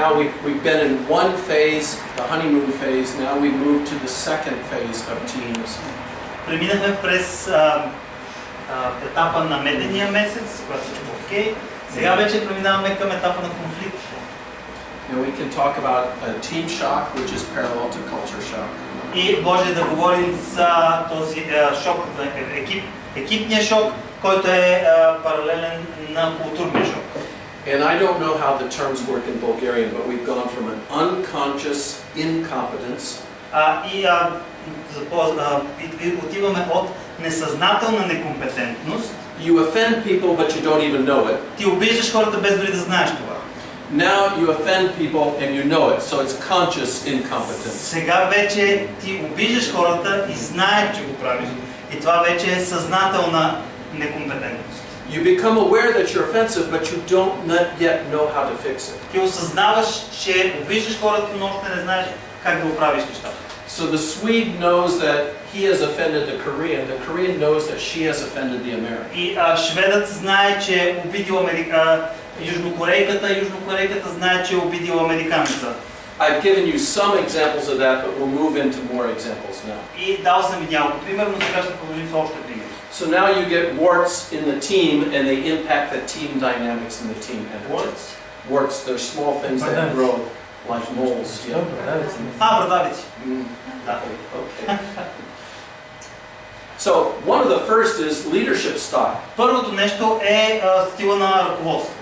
Now we've been in one phase, the honeymoon phase. Now we move to the second phase of teens. Преминахме през етапа на медения месец, когато всичко е окей. Сега вече преминаваме към етапа на конфликт. And we can talk about team shock, which is parallel to culture shock. И може да говорим за този шок, екипния шок, който е паралелен на културния шок. And I don't know how the terms work in Bulgarian, but we've gone from an unconscious incompetence. Отиваме от несъзнателна некомпетентност. You offend people, but you don't even know it. Ти обиждаш хората без дори да знаеш това. Now you offend people and you know it, so it's conscious incompetence. Сега вече ти обиждаш хората и знаеш, че го правиш. И това вече е съзнателна некомпетентност. You become aware that you're offensive, but you don't yet know how to fix it. Ти осъзнаваш, че обиждаш хората, но още не знаеш как да оправиш нещата. So the Swede knows that he has offended the Korean knows that she has offended the American. И шведът знае, че е обидил южнокорейката знае, че е обидил американеца. I've given you some examples of that, but we'll move into more examples now. И дал съм ви няколко примера, но сега ще продължим с още примери. So now you get warts in the team, and they impact the team dynamics and the team energy. Warts, they're small things that grow like moles. Брадавици. Okay. So one of the first is leadership style. Първото нещо е стила на ръководство.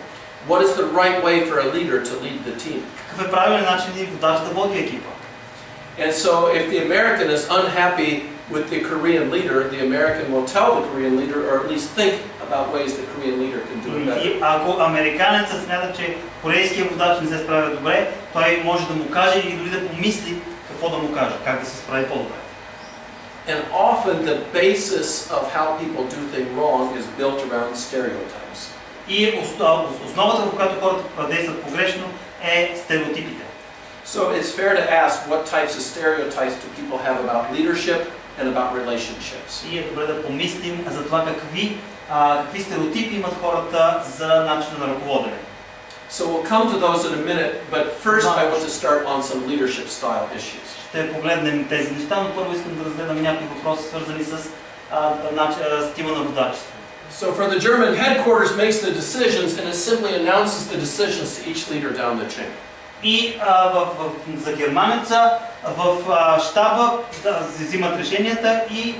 What is the right way for a leader to lead the team? Какъв е правилен начин водач да води екипа? And so if the American is unhappy with the Korean leader, the American will tell the Korean leader, or at least think about ways the Korean leader can do it better. И ако американецът смята, че корейският водач не се справя добре, той може да му каже или дори да помисли какво да му каже, как да се справи по-добре. And often the basis of how people do things wrong is built around stereotypes. И основата, в която хората действат погрешно, е стереотипите. So it's fair to ask what types of stereotypes do people have about leadership and about relationships. И е добре да помислим за това какви стереотипи имат хората за начина на ръководене. So we'll come to those in a minute, but first I want to start on some leadership style issues. Ще погледнем тези неща, но първо искам да разгледам някои въпроси, свързани с стила на водачество. So for the German headquarters makes the decisions and it simply announces the decisions to each leader down the chain. И за германеца в щаба взимат решенията и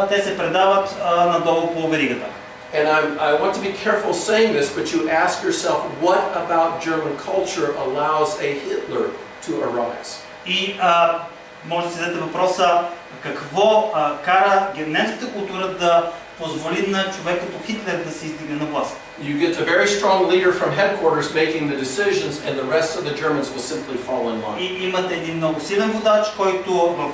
те се предават надолу по веригата. And I want to be careful saying this, but you ask yourself, what about German culture allows a Hitler to arise? И може да си зададете въпроса, какво кара немската култура да позволи на човек като Хитлер да се издигне на власт. You get a very strong leader from headquarters making the decisions, and the rest of the Germans will simply fall in line. И имате един много силен водач, който в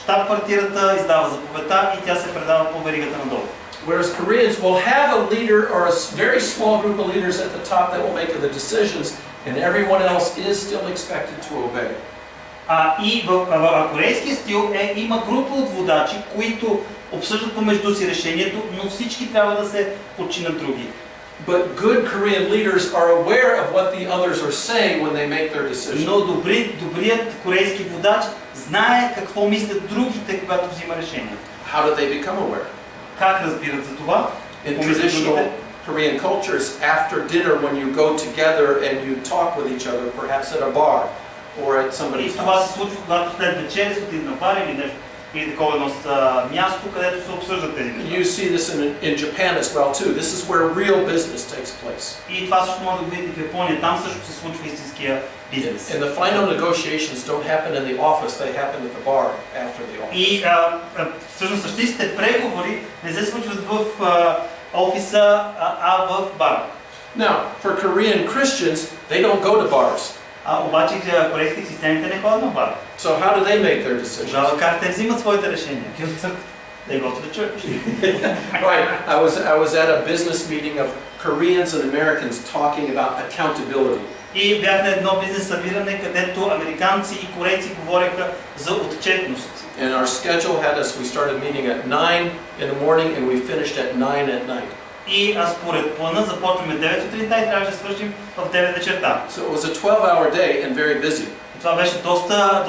щаб-квартирата издава заповедта и тя се предава по веригата надолу. Whereas Koreans will have a leader or a very small group of leaders at the top that will make the decisions, and everyone else is still expected to obey. И в корейския стил има група от водачи, които обсъждат помежду си решението, но всички трябва да се подчинят други. But good Korean leaders are aware of what the others are saying when they make their decisions. Но добрият корейски водач знае какво мислят другите, когато взима решение. How do they become aware? Как разбират за това? In traditional Korean cultures, after dinner when you go together and you talk with each other, perhaps at a bar or at somebody's house. И това се случва, когато след вечеря се отиде на бар или нещо. Или такова едно място, където се обсъждат тези неща. You see this in Japan as well too. This is where real business takes place. И това също може да видите в Япония. Там също се случва истинския бизнес. And the final negotiations don't happen in the office. They happen at the bar after the office. И всъщност същите преговори не се случват в офиса, а в бар. Now, for Korean Christians, they don't go to bars. Обаче корейските християните не ходят на бар. So how do they make their decisions? Как те взимат своите решения? They go to the church. Right. I was at a business meeting of Koreans and Americans talking about accountability. И бях на едно бизнес събиране, където американци и корейци говореха за отчетност. And our schedule had us, we started meeting at 9 in the morning and we finished at 9 at night. И според плана започваме 9 сутринта и трябваше да свършим в 9 вечерта. So it was a 12-hour day and very busy. Това беше доста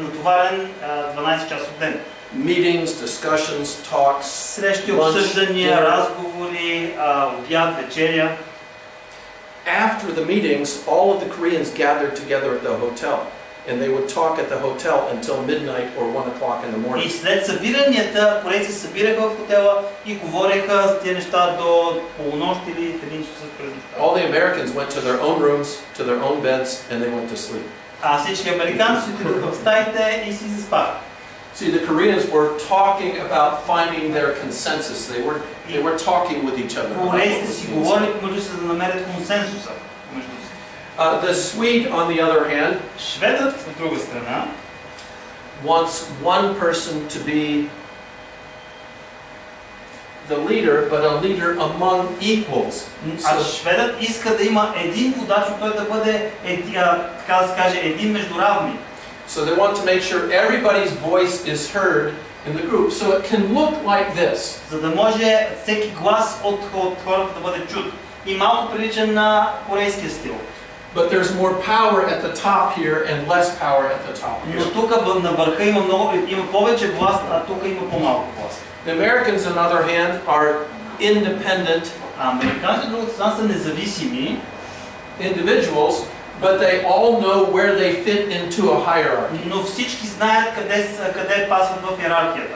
натоварен 12-часов ден. Meetings, discussions, talks, Срещи, lunch, обсъждания, dinner. разговори, обяд, вечеря. After the meetings, all of the Koreans gathered together at the hotel, and they would talk at the hotel until midnight or 1 o'clock in the morning. И след събиранията, корейци се събираха в хотела и говореха за тези неща до полунощ или в 1 часа през нощта. All the Americans went to their own rooms, to their own beds, and they went to sleep. А всички американци отидоха в стаите и си заспаха. See, the Koreans were talking about finding their consensus. They were talking with each other. Корейците си говорили помежду си, за да намерят консенсуса помежду си. The Swede, on the other hand, Шведът, от друга страна, wants one person to be the leader, but a leader among equals. а шведът иска да има един водач, но той да бъде, така да се каже, един между равни. So they want to make sure everybody's voice is heard in the group. So it can look like this. За да може всеки глас от хората да бъде чут. И малко прилича на корейския стил. But there's more power at the top here and less power at the top Но here. тук на върха има повече власт, а тук има по-малко власт. The Americans, on the other hand, are independent А американците от другата страна са независими, individuals, but they all know where they fit into a hierarchy. но всички знаят къде пасват в иерархията.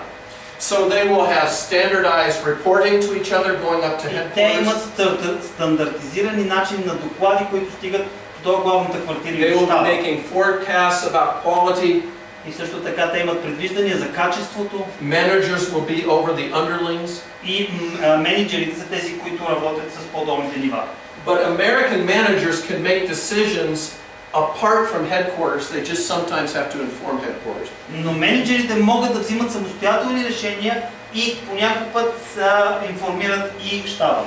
So they will have standardized reporting to each other going up to И те имат headquarters. стандартизирани начини на доклади, които стигат до главната квартира They и will be щаба. making forecasts about quality. И също така те имат предвиждания за качеството Managers will be over the underlings. и менеджерите са тези, които работят с по-долните нива. But American managers can make decisions apart from headquarters. They just sometimes have to inform headquarters. Но менеджерите могат да взимат самостоятелни решения и по някакъв път информират и щаба.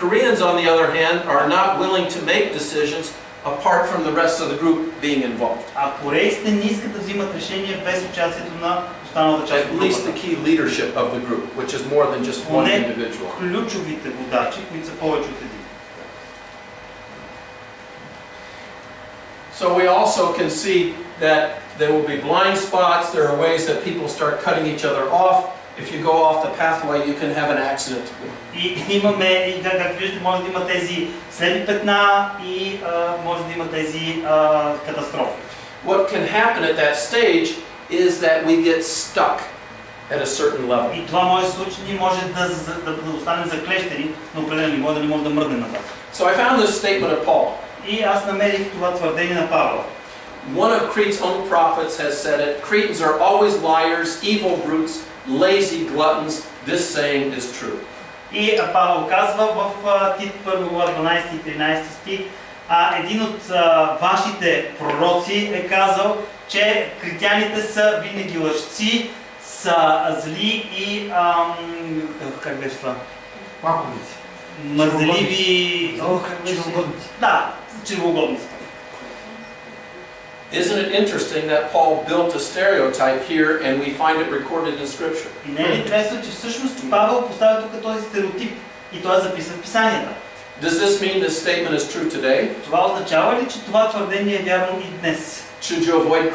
Koreans, on the other hand, are not willing to make decisions apart from the rest of the group being involved. А корейците не искат да взимат решения без участието на останалата част At от least the групата. key leadership of the group, which is more than just one Поне individual. ключовите водачи, които са повече от един. So we also can see that there will be blind spots. There are ways that people start cutting each other off. If you go off the pathway, you can have an accident. И имаме, както виждате, може да има тези следни петна и може да има тези катастрофи. What can happen at that stage is that we get stuck at a certain level. И това може да се случи, ние може да останем заклещени на определено ниво, да не може да мръднем нататък. So I found this statement of Paul. И аз намерих това твърдение на Павел. One of Crete's own prophets has said it. Cretans are always liars, evil brutes, lazy gluttons. This saying is true. И Павел казва в Тит 1 глава 12 и 13 стих, един от вашите пророци е казал, че критяните са винаги лъжци, са зли и как беше това? Маковници. Мързеливи... Чревоугодници. Да, чревоугодници. Isn't it interesting that Paul built a stereotype here and we find it recorded in Scripture? И не е ли интересно, че всъщност Павел поставя тук този стереотип и той е записан в Писанията. Does this mean this statement is true today? Това означава ли, че това твърдение е вярно и днес? Should you avoid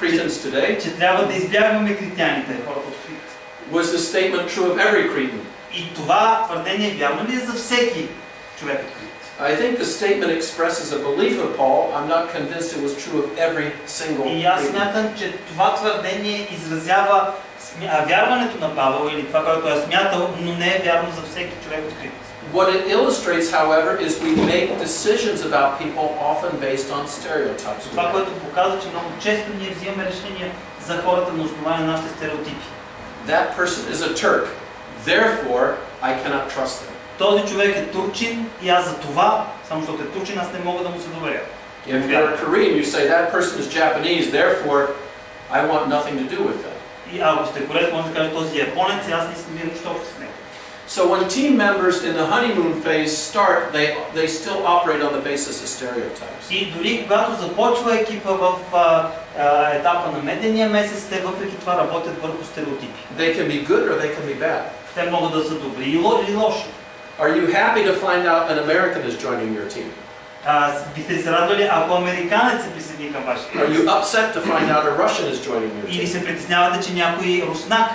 Cretans today? Че трябва да избягваме критяните, хората от Крит. Was this statement true of every Cretan? И това твърдение вярно ли е за всеки човек от Крит? I think the statement expresses a belief of Paul. I'm not convinced it was true of every single И аз Cretan. смятам, че това твърдение изразява вярването на Павел или това, което е смятал, но не е вярно за всеки човек от Крит. What it illustrates, however, is we make decisions about people often based on stereotypes. Това, което показва, че много често ние взимаме решения за хората на основание на нашите стереотипи. That person is a Turk, therefore I cannot trust them. Този човек е турчин и аз за това, само защото е турчин, аз не мога да му се доверя. If you're a Korean, you say that person is Japanese, therefore I want nothing to do with them. И ако сте корец, може да кажете този е японец и аз не искам да имам нищо общо с него. So when team members in the honeymoon phase start, they still operate on the basis of stereotypes. И дори когато започва екипа в етапа на медения месец, те въпреки това работят върху стереотипи. They can be good or they can be bad. Те могат да са добри или лоши. Are you happy to find out an American is joining your team? Бихте се радвали, ако американец се присъедини към вашия Are екип? you upset to find out a Russian is joining your Или team? се притеснявате, че някой руснак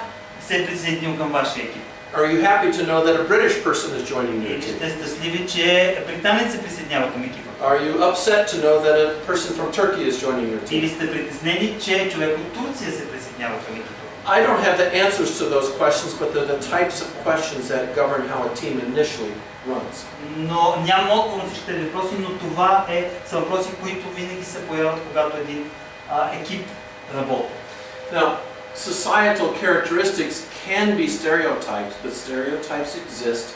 се е присъединил към вашия екип? Are you happy to know that a British person is joining your Или team? сте щастливи, че британец се присъединява към екипа? Are you upset to know that a person from Turkey is joining your Или team? сте притеснени, че човек от Турция се присъединява към екипа? I don't have the answers to those questions, but they're the types of questions that govern how a team initially runs. Но нямам отговор на всички тези въпроси, но това са въпроси, които винаги се появяват, когато един екип работи. Now, societal characteristics can be stereotypes, but stereotypes exist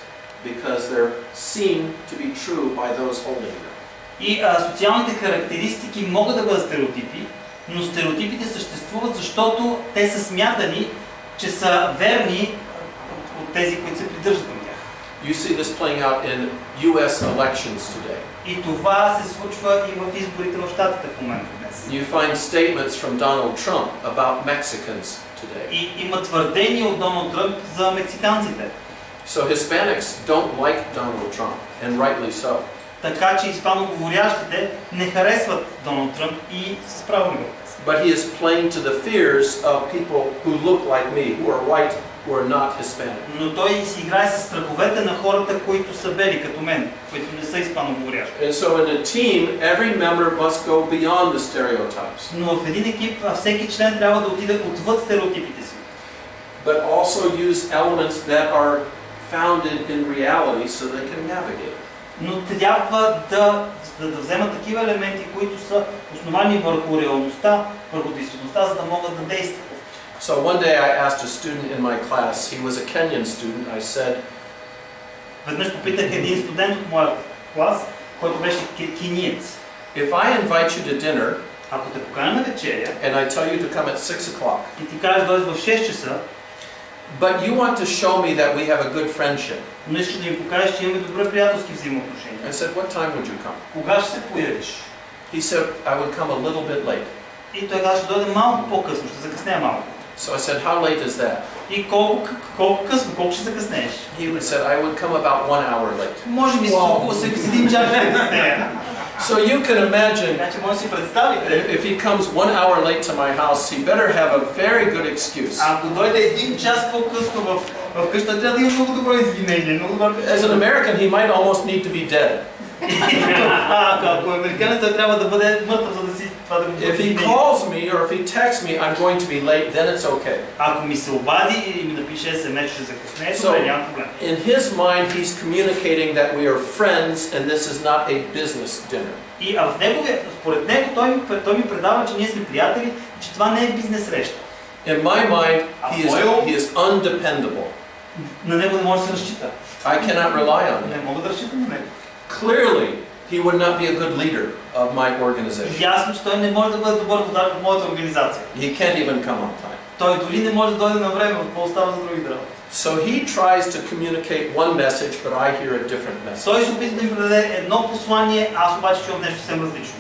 because they're seen to be true by those holding them. И социалните характеристики могат да бъдат стереотипи, но стереотипите съществуват, защото те са смятани, че са верни от тези, които се придържат към тях. You see this playing out in US elections today. И това се случва и в изборите в щатите в момента днес. You find statements from Donald Trump about Mexicans today. И има твърдения от Доналд Тръмп за мексиканците. So Hispanics don't like Donald Trump, and rightly so. Така че испаноговорящите не харесват Доналд Тръмп и с право не го харесват. But he is playing to the fears of people who look like me, who are white, who are not Hispanic. Но той си играе с страховете на хората, които са бели, като мен, които не са испаноговорящи. And so in a team, every member must go beyond the stereotypes, Но в един екип всеки член трябва да отиде отвъд стереотипите си. but also use elements that are founded in reality so they can navigate. Но трябва да вземат такива елементи, които са основани върху реалността, върху действителността, за да могат да действат. So one day I asked a student in my class, he was a Kenyan student, I said, Веднъж попитах един студент от моя клас, който беше кениец. if I invite you to dinner Ако те поканя на вечеря and I tell you to come at 6 o'clock, и ти кажеш да дойдеш в 6 часа, but you want to show me that we have a good friendship, но искаш да ми покажеш, че имаме добре приятелски взаимоотношения. I said, what time would you come? Кога ще се появиш? He said, I would come a little bit late. И той каза, ще дойде малко по-късно, ще закъснея малко. So I said, how late is that? И колко късно, колко ще закъснееш? He would said, I would come about 1 hour late. Може би с около с един час ще закъснея. So you can imagine, Така че може да си представите, if he comes 1 hour late to my house, he better have a very good excuse. ако дойде един час по-късно в къщата, трябва да има много добро извинение, много добро. As an American, he might almost need to be dead. Ако американец, той трябва да бъде мъртъв, за да си това да го If he calls me or if he texts me, I'm going to be late, then it's okay. Ако ми се обади или ми напише SMS, ще закъснее, So, добре, няма проблем. in his mind, he's communicating that we are friends and this is not a business dinner. И според него той ми предава, че ние сме приятели и че това не е бизнес среща. In my mind, he is undependable. На него не може да се разчита. I cannot rely on him. Не мога да разчитам на него. Clearly, he would not be a good leader of my organization. Ясно, че той не може да бъде добър водач в моята организация. He can't even come on time. Той дори не може да дойде на време, какво остава за другите работи. So he tries to communicate one message, but I hear a different message. Той се опитва да ми предаде едно послание, аз обаче чувам нещо съвсем различно.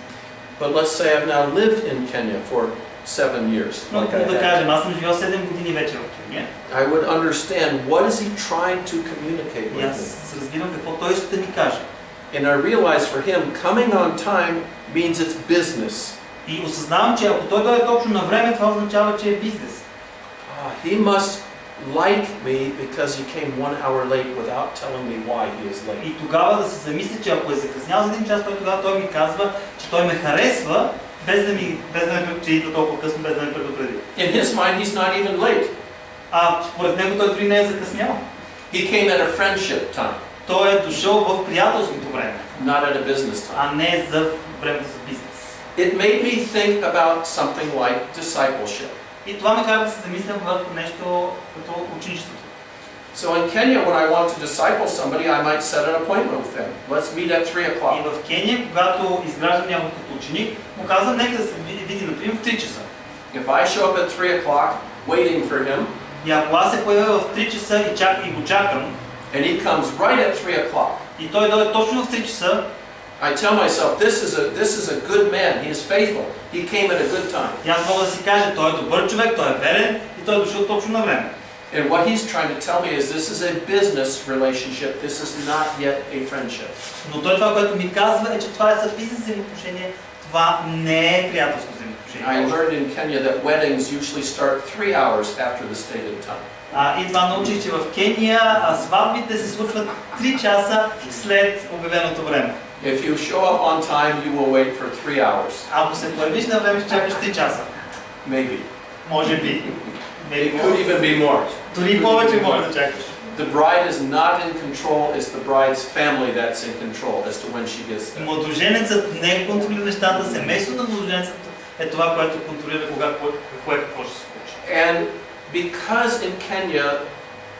But let's say I've now lived in Kenya for 7 years. Но Like I да have. кажем, аз съм живял 7 години вече в Кения. I would understand what is he trying to communicate И with аз me. разбирам какво той иска да ми каже. And I realize for him, coming on time means it's business. И осъзнавам, че ако той дойде точно на време, това означава, че е бизнес. He must like me because he came 1 hour late without telling me why he is late. И тогава да се замисля, че ако е закъснял за един час, той ми казва, че той ме харесва, без да ме че идва толкова късно, без да ме предупреди. In his mind, he's not even late. А според него той дори не е закъснял. He came at a friendship time, Той е дошъл в приятелското време, not at a business time. а не за времето за бизнес. It made me think about something like discipleship. И това ме кара да се замислям върху нещо като ученичеството. So in Kenya, when I want to disciple somebody, I might set an appointment with them. Let's meet at 3 И o'clock. в Кения, когато изграждам някой като ученик, му казвам, нека да се види, например, в 3 часа. If I show up at 3 o'clock, waiting for him, И ако аз се появя в 3 часа и го чакам, and he comes right at 3 o'clock, и той дойде точно в 3 часа, I tell myself, this is a good man. He is faithful. He came at a good time. и аз мога да си кажа, той е добър човек, той е верен и той е дошъл точно на време. And what he's trying to tell me is this is a business relationship. This is not yet a friendship. Но той това, което ми казва, е, че това са бизнес взаимоотношения, това не е приятелско взаимоотношение. I learned in Kenya that weddings usually start 3 hours after the stated time. И това научих, че в Кения сватбите се случват 3 часа след обявеното време. If you show up on time, you will wait for 3 hours. Ако се появиш на време, ще чакаш 3 часа. Maybe. Може би. It could even be more. Дори повече може да чакаш. The bride is not in control, it's the bride's family that's in control as to when she gets there. Младоженецът не контролира нещата, семейството на младоженецът е това, което контролира какво ще се случи. And because in Kenya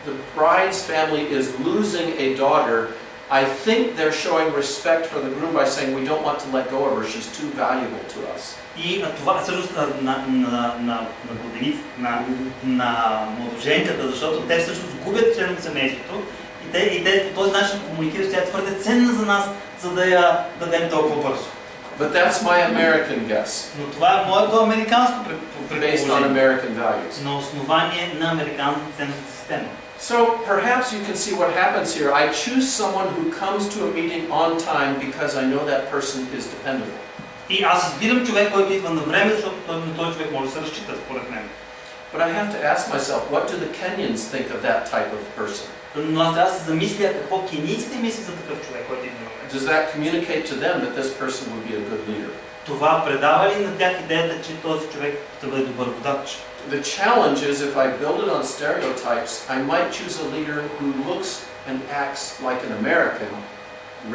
the bride's family is losing a daughter, I think they're showing respect for the groom by saying we don't want to let go of her, she's too valuable to us. И това всъщност на младоженката, защото те всъщност губят член от семейството и те по този начин комуникират, че тя е твърде ценна за нас, за да я дадем толкова бързо. But that's my American guess. Но това е моето американско Based on предположение. American values. На основание на американската ценностна система. So perhaps you can see what happens here. I choose someone who comes to a meeting on time because I know that person is dependable. И аз избирам човек, който идва на време, защото на този човек може да се разчита, според мен. But I have to ask myself, what do the Kenyans think of that type of person? Но аз трябва да се замисля какво кенийците мислят за такъв човек, който идва на време. Does that communicate to them that this person would be a good leader? Това предава ли на тях идеята, че този човек ще бъде добър водач? The challenge is if I build it on stereotypes, I might choose a leader who looks and acts like an American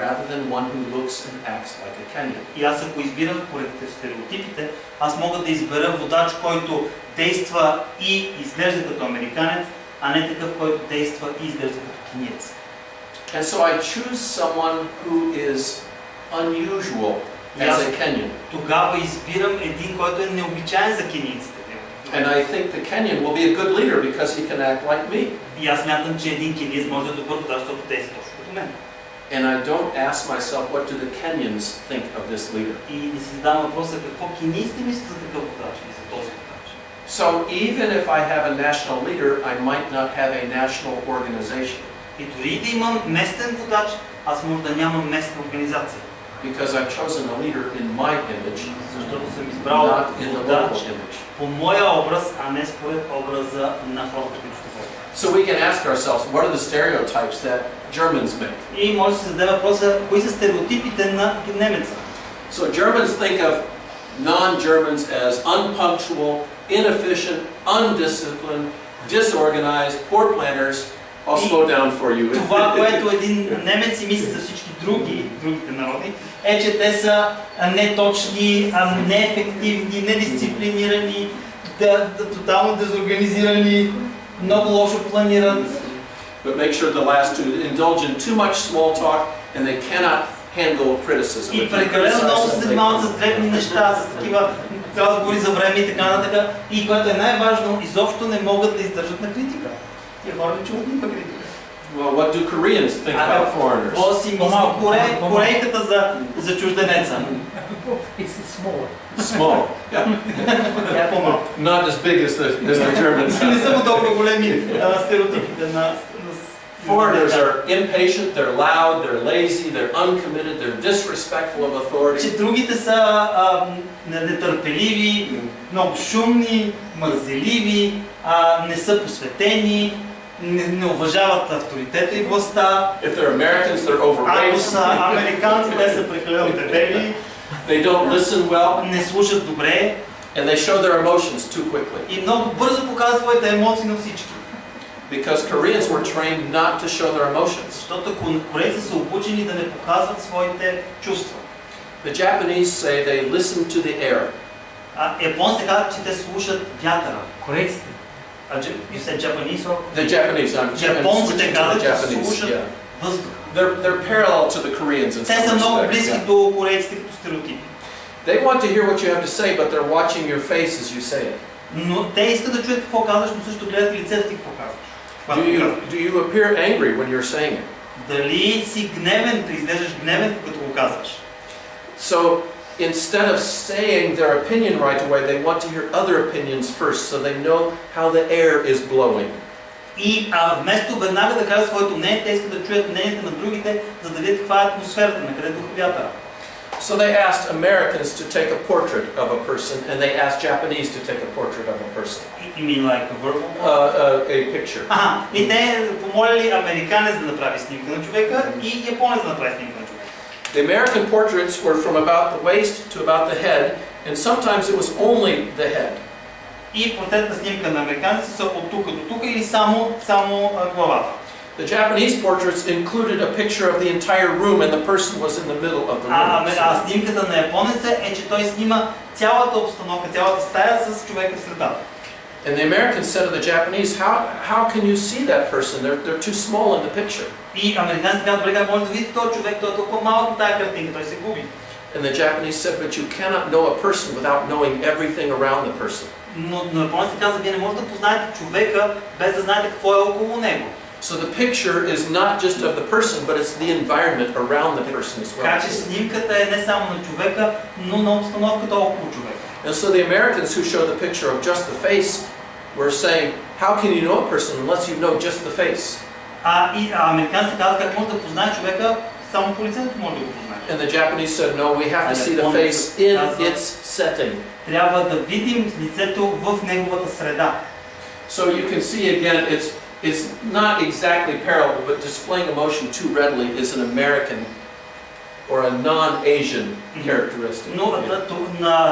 rather than one who looks and acts like a Kenyan. И аз ако избирам според стереотипите, аз мога да избера водач, който действа и изглежда като американец, а не такъв, който действа и изглежда като кениец. And so I choose someone who is unusual as a Kenyan. Тогава избирам един, който е необичаен за кенийците. And I think the Kenyan will be a good leader because he can act like me. И аз смятам, че един кениец може да е добър водач, защото действа точно като мен. And I don't ask myself, what do the Kenyans think of this leader? И не си задавам въпроса какво кенийците мислят за такъв водач или за този водач. So even if I have a national leader, I might not have a national organization. И дори да имам местен водач, аз може да нямам местна организация. Because I've chosen a leader in my image, Защото съм избрал not in the local водач image. по моя образ, а не според образа на хората, които ще водят. So we can ask ourselves, what are the stereotypes that Germans make? И може да се зададе въпроса, кои са стереотипите на немеца? So Germans think of non-Germans as unpunctual, inefficient, undisciplined, disorganized, poor planners. I'll slow down for you. Това, което един немец си мисли за всички другите народи, е, че те са неточни, неефективни, недисциплинирани, тотално дезорганизирани, много лошо планират. But make sure the last two indulge in too much small talk and they cannot handle criticism. И прекалено много се занимават с дребни неща, с такива разговори за време и така нататък. И което е най-важно, изобщо не могат да издържат на критика. Тия хора не чуват никаква критика. Well, what do Koreans think about foreigners? Какво си мисли корейката за чужденеца? It's small. Small. Yeah. Тя е по-малко. Not as big as the Germans. Не са толкова големи стереотипите на Foreigners are impatient, they're loud, they're lazy, they're uncommitted, they're disrespectful of authority. Че другите са нетърпеливи, много шумни, мързеливи, не са посветени, не уважават авторитета и властта. If they're Americans, they're Ако overweight. са американци, те са прекалено дебели, They don't listen well, не слушат добре and they show their emotions too quickly. и много бързо показват своите емоции на всички. Because Koreans were trained not to show their emotions. Защото корейците са обучени да не показват своите чувства. The Japanese say they listen to the air. Японците казват, че те слушат вятъра. Корейците. You said Japanese or? The Japanese, I'm Японците switching to the казват, че Japanese. слушат Yeah. въздуха. They're parallel to the Koreans in Те some са много respects. близки Yeah. до корейците като стереотипи. They want to hear what you have to say, but they're watching your face as you say it. Но те искат да чуят какво казваш, но също гледат лицето ти какво казваш. Do you appear angry when you're saying it? Дали си гневен, да изглеждаш гневен, като го казваш. So instead of saying their opinion right away, they want to hear other opinions first, so they know how the air is blowing. И вместо веднага да кажат своето мнение, те искат да чуят мнението на другите, за да видят каква е атмосферата, на къде духа вятъра. So they asked Americans to take a portrait of a person, and they asked Japanese to take a portrait of a person. You mean like a verbal? A picture. И те помолили американец да направи снимка на човека и японец да направи снимка на човека. The American portraits were from about the waist to about the head, and sometimes it was only the head. И портретна снимка на американците са от тук до тук или само главата. The Japanese portraits included a picture of the entire room, and the person was in the middle of the room. Снимката на японеца е, че той снима цялата обстановка, цялата стая с човека в средата. And the Americans said to the Japanese, how can you see that person? They're too small in the picture. И американците казват, добре, как може да видите този човек, той е толкова малък на тази картинка, той се губи. And the Japanese said, but you cannot know a person without knowing everything around the person. Но японците казват, вие не можете да познаете човека без да знаете какво е около него. So the picture is not just of the person, but it's the environment around the person as well. Така че снимката е не само на човека, но на обстановката около човека. And so the Americans who showed the picture of just the face were saying, how can you know a person unless you know just the face? И американците казват, как може да познае човека, само по лицето може да го познае. And the Japanese said, no, we have to see the face in its setting. Трябва да видим лицето в неговата среда. So you can see again, it's not exactly parallel, but displaying emotion too readily is an American or a non-Asian characteristic. Но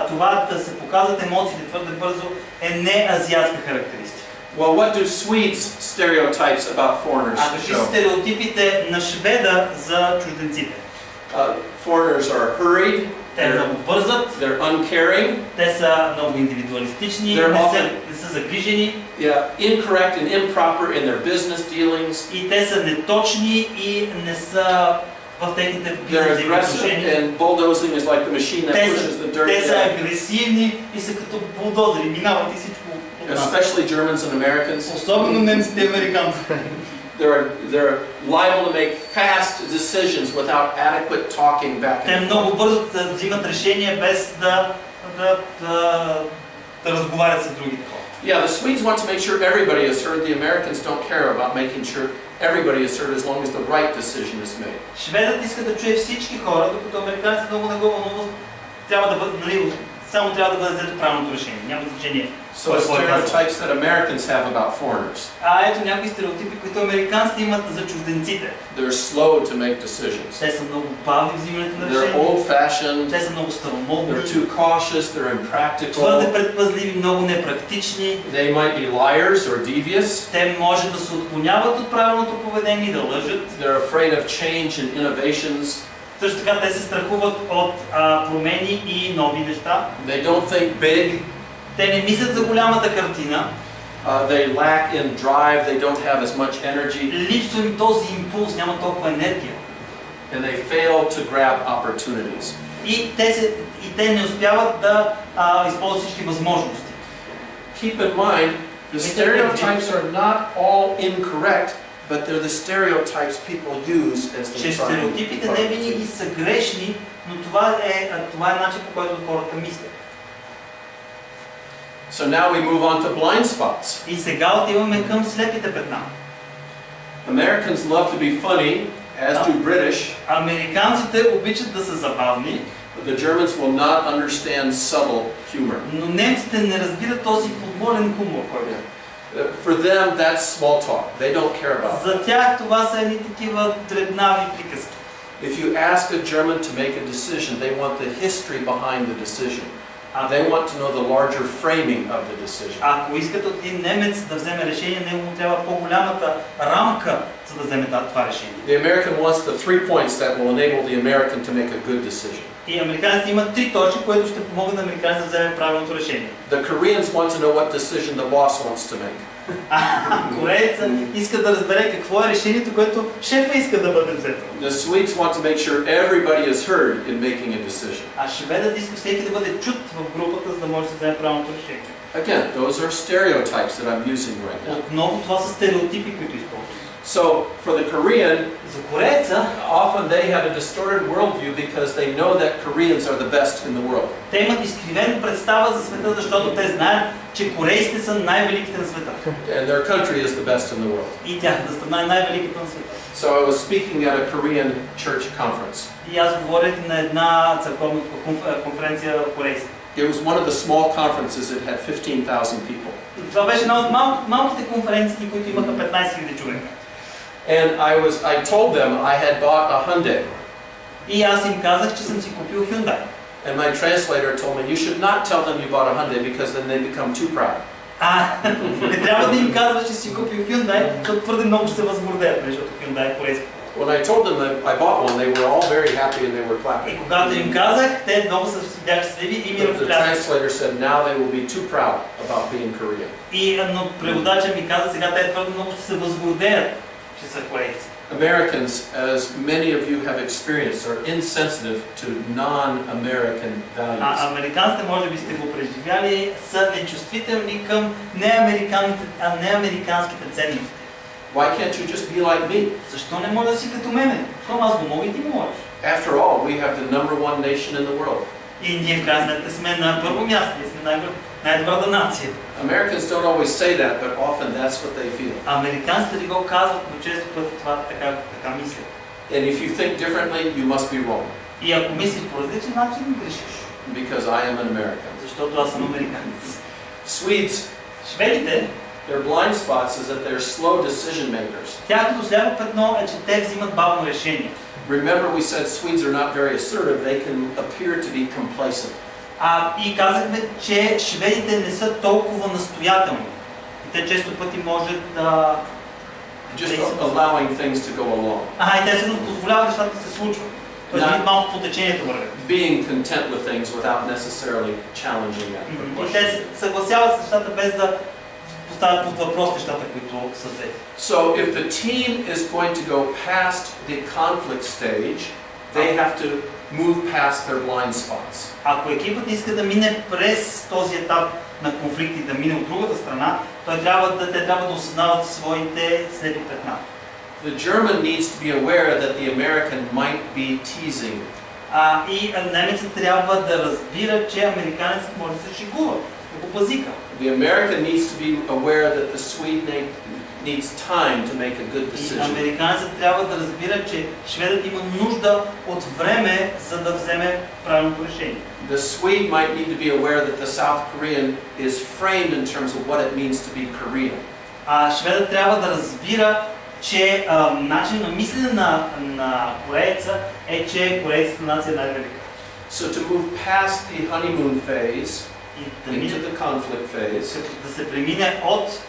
това да се показват емоциите твърде бързо е не азиатска характеристика. Well, what do Swedes' stereotypes about foreigners какви са show? стереотипите на шведа за чужденците? Foreigners are hurried. Те много бързат. They're uncaring. Те са много индивидуалистични, не са загрижени. Yeah, incorrect and improper in their business dealings. И те са неточни и не са в техните бизнес отношения. And bulldozing is like the machine that pushes the dirt. Те са агресивни и са като булдозери, минават и всичко. Especially Germans and Americans. Особено немците и американците. They're liable to make fast decisions without adequate talking back and forth. Те много бързо взимат решения без да разговарят с другите хора. Yeah, the Swedes want to make sure everybody is heard. The Americans don't care about making sure everybody is heard as long as the right decision is made. Шведът иска да чуе всички хора, докато американците много не го вълнуват. Трябва да бъде, само трябва да бъде взето правилното решение. Няма значение. So stereotypes that Americans have about foreigners. Ето някои стереотипи, които американците имат за чужденците. They're slow to make decisions. Те са много бавни в взимането на решения. решения. They're old-fashioned. Те са много старомодни. They're too cautious. They're impractical. Твърде предпазливи, много непрактични. They might be liars or devious. Те може да се отклоняват от правилното поведение и да лъжат. They're afraid of change and innovations. Също така те се страхуват от промени и нови неща. They don't think big. Те не мислят за голямата картина. They lack in drive. They don't have as much energy. Липсва им този импулс, няма толкова енергия. And they fail to grab opportunities. И те не успяват да използват всички възможности. Keep in mind, the stereotypes are not all incorrect, but they're the stereotypes people use as they try. Стереотипите не винаги са грешни, но това е начин, по който хората мислят. So now we move on to blind spots. И сега отиваме към слепите петна. Americans love to be funny, as do British. Американците обичат да са забавни. The Germans will not understand subtle humor. Но немците не разбират този подмолен хумор, който е. For them, that's small talk. They don't care about it. За тях това са едни такива дребнави приказки. If you ask a German to make a decision, they want the history behind the decision. They want to know the larger framing of the decision. Ако искат от един немец да вземе решение, него му трябва по-голямата рамка, за да вземе това решение. The American wants the 3 points that will enable the American to make a good decision. И американците имат 3 точки, които ще помогнат на американците да вземе правилното решение. The Koreans want to know what decision the boss wants to make. Корейца иска да разбере какво е решението, което шефа иска да бъде взето. The Swedes want to make sure everybody is heard in making a decision. А шведът иска всеки да бъде чут в групата, за да може да вземе правилното решение. Again, those are stereotypes that I'm using right now. Отново това са стереотипи, които използвам. So for the Korean, За корееца, often they have a distorted worldview because they know that Koreans are the best in the world. те имат изкривена представа за света, защото те знаят, че корейците са най-великите на света. And their country is the best in the world. И тяхната страна е най-великата на света. So I was speaking at a Korean church conference. И аз говорих на една църковна конференция корейска. It was one of the small conferences that had 15,000 people. И това беше една от малките конференции, които имаха 15 000 човека. And I told them I had bought a Hyundai. И аз им казах, че съм си купил Hyundai. And my translator told me, you should not tell them you bought a Hyundai because then they become too proud. Не трябва да им казваш, че си купил Hyundai, защото твърде много ще се възгордеят, защото Hyundai е корейски. When I told them that I bought one, they were all very happy and they were И clapping. когато им казах, те много са бяха щастливи и ми But the ръкопляскаха. translator said now they will be too proud about being Korean. Но преводача ми каза, сега те твърде много ще се възгордеят, че са корейци. Americans, as many of you have experienced, are insensitive to non-American values. Американците, може би сте го преживяли, са нечувствителни към неамериканските ценности. Why can't you just be like me? Защо не може да си като мене? Щом аз го мога и ти можеш. After all, we have the #1 nation in the world. И ние в крайна сметка сме на първо място, ние сме най-добрата нация. Americans don't always say that, but often that's what they feel. Американците ли го казват, но често пъти това така мислят. And if you think differently, you must be wrong. И ако мислиш по различен начин, грешиш. Because I am an American. Защото аз съм американец. Swedes, Шведите, their blind spots is that they're slow decision makers. тяхното сляпо петно е, че те взимат бавно решение. Remember we said Swedes are not very assertive, they can appear to be complacent. И казахме, че шведите не са толкова настоятелни. И те често пъти може да... Just allowing things to go along. И те се позволяват нещата да се случват. Тоест малко по течението вървят. Being content with things without necessarily challenging them. И те се съгласяват с нещата без да поставят под въпрос нещата, които са взети. So if the team is going to go past the conflict stage, they have to move past their blind spots. Ако екипът иска да мине през този етап на конфликти, да мине от другата страна, те трябва да осъзнават своите слепи петна. The German needs to be aware that the American might be teasing. И немецът трябва да разбира, че американецът може да се шегува, да го пазика. The American needs to be aware that the Swede needs time to make a good И decision. американецът трябва да разбира, че шведът има нужда от време, за да вземе правилното решение. The Swede might need to be aware that the South Korean is framed in terms of what it means to be Korean. Шведът трябва да разбира, че начин на мислене на корейца е, че корейската нация е най-велика. So to move past the honeymoon phase И into the conflict phase, да се премине от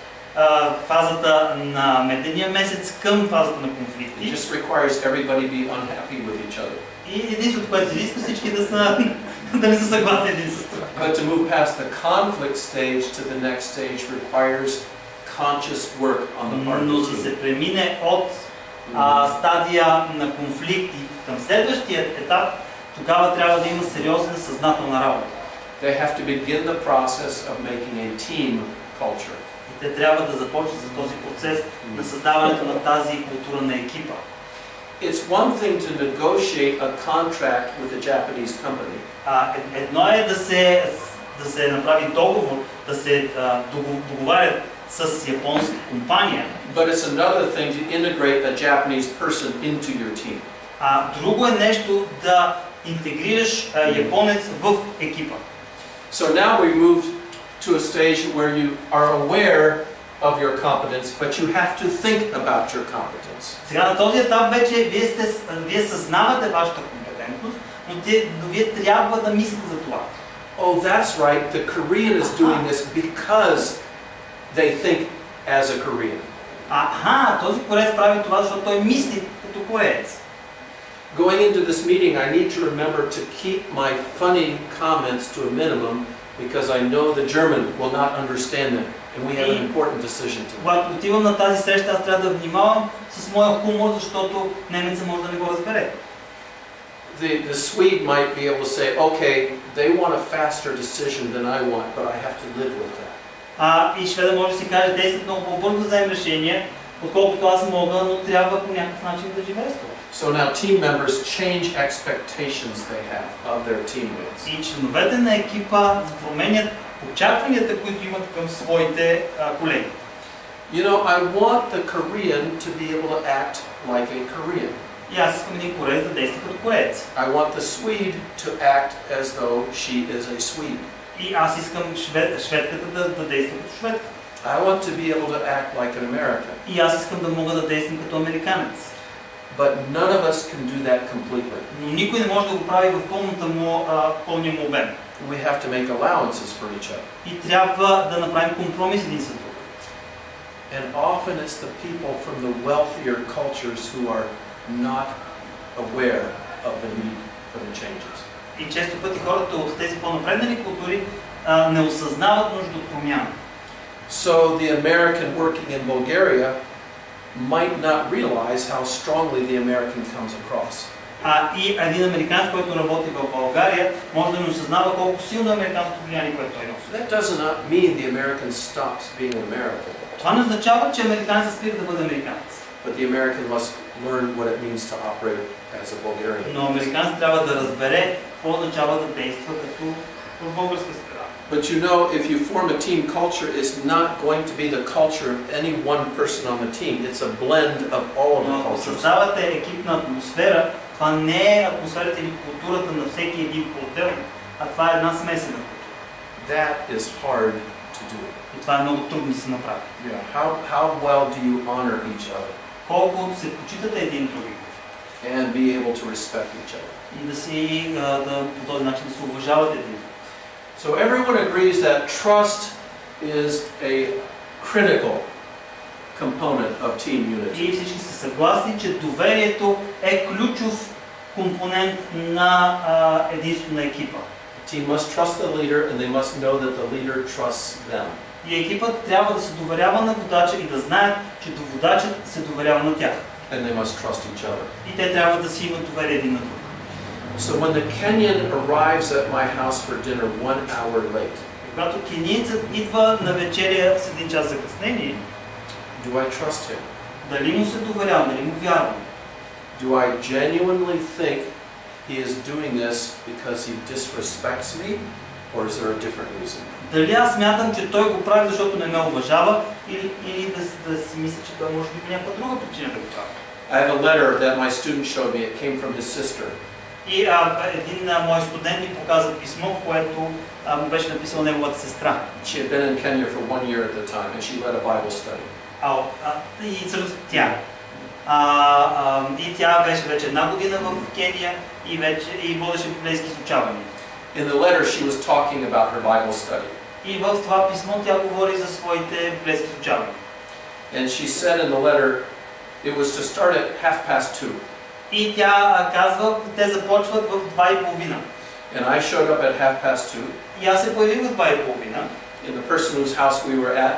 фазата на медения месец към фазата на it конфликти. just requires everybody be unhappy with each other. И единството, което се иска, всички да не са съгласни един с друг. But to move past the conflict stage to the next stage requires conscious work on the part of Но the за да team. се премине от стадия на конфликти към следващия етап, тогава трябва да има сериозна съзнателна работа. They have to begin the process of making a team culture. И те трябва да започнат с този процес на създаването на тази култура на екипа. It's one thing to negotiate a contract with a Japanese company. Едно е да се направи договор, да се договарят с японска компания. But it's another thing to integrate a Japanese person into your team. Друго е нещо да интегрираш японец в екипа. So now we move to a stage where you are aware of your competence, but you have to think about your competence. Сега на този етап вече вие съзнавате вашата компетентност, но вие трябва да мислите за това. Oh, that's right. The Korean is doing this because they think as a Korean. Този кореец прави това, защото той мисли като кореец. Going into this meeting, I need to remember to keep my funny comments to a minimum because I know the German will not understand them, and we have an important decision to make. Когато отивам на тази среща, аз трябва да внимавам с моя хумор, защото немецът може да не го разбере. The Swede might be able to say, okay, they want a faster decision than I want, but I have to live with that. И шведа може да си каже, те искат много по-бързо да вземем решение, отколкото аз мога, но трябва по някакъв начин да живея с това. So now team members change expectations they have of their teammates. И членовете на екипа променят очакванията, които имат към своите колеги. You know, I want the Korean to be able to act like a Korean. И аз искам един кореец да действа като кореец. I want the Swede to act as though she is a Swede. И аз искам шведката да действа като шведка. I want to be able to act like an American. И аз искам да мога да действам като американец. But none of us can do that completely. Но никой не може да го прави в пълния му обем. We have to make allowances for each other. И трябва да направим компромис един с друг. And often it's the people from the wealthier cultures who are not aware of the need for the changes. И често пъти хората от тези по-напреднали култури не осъзнават нужда от промяна. So the American working in Bulgaria might not realize how strongly the American comes across. И един американец, който работи в България, може да не осъзнава колко силно американското влияние, което той носи. That does not mean the American stops being an American. Това не означава, че американецът спира да бъде американец. But the American must learn what it means to operate as a Bulgarian. Но американецът трябва да разбере какво означава да действа като в българска среда. But you know, if you form a team culture, it's not going to be the culture of any one person on the team. It's a blend of all of the Но ако cultures. създавате екипна атмосфера, това не е атмосферата или културата на всеки един по-отделно, а това е една смесена култура. That is hard to do. И това е много трудно да се направи. Yeah. How well do you honor each other Колко се почитате един други and be able to respect each other? и по този начин да се уважавате един друг. So everyone agrees that trust is a critical component of team unity. И всички са съгласни, че доверието е ключов компонент на единството на екипа. The team must trust the leader and they must know that the leader trusts them. И екипът трябва да се доверява на водача и да знаят, че водачът се доверява на тях. And they must trust each other. И те трябва да си имат доверие един на друг. So when the Kenyan arrives at my house for dinner 1 hour late, Когато кенийцът идва на вечеря с един час закъснение, do I trust him? дали му се доверявам, дали му вярвам? Do I genuinely think he is doing this because he disrespects me, or is there a different reason? Дали аз смятам, че той го прави, защото не ме уважава, или да си мисля, че той може би има някаква друга причина да го прави? I have a letter that my student showed me. It came from his sister. И един мой студент ми показа писмо, което му беше написала неговата сестра. She had been in Kenya for 1 year at the time, and she led a Bible study. И всъщност тя беше вече 1 година в Кения и водеше библейски изучавания. In the letter, she was talking about her Bible study. И в това писмо тя говори за своите библейски изучавания. And she said in the letter, it was to start at 2:30. И тя казва, те започват в 2:30. And I showed up at 2:30. И аз се появих в 2:30. And the person whose house we were at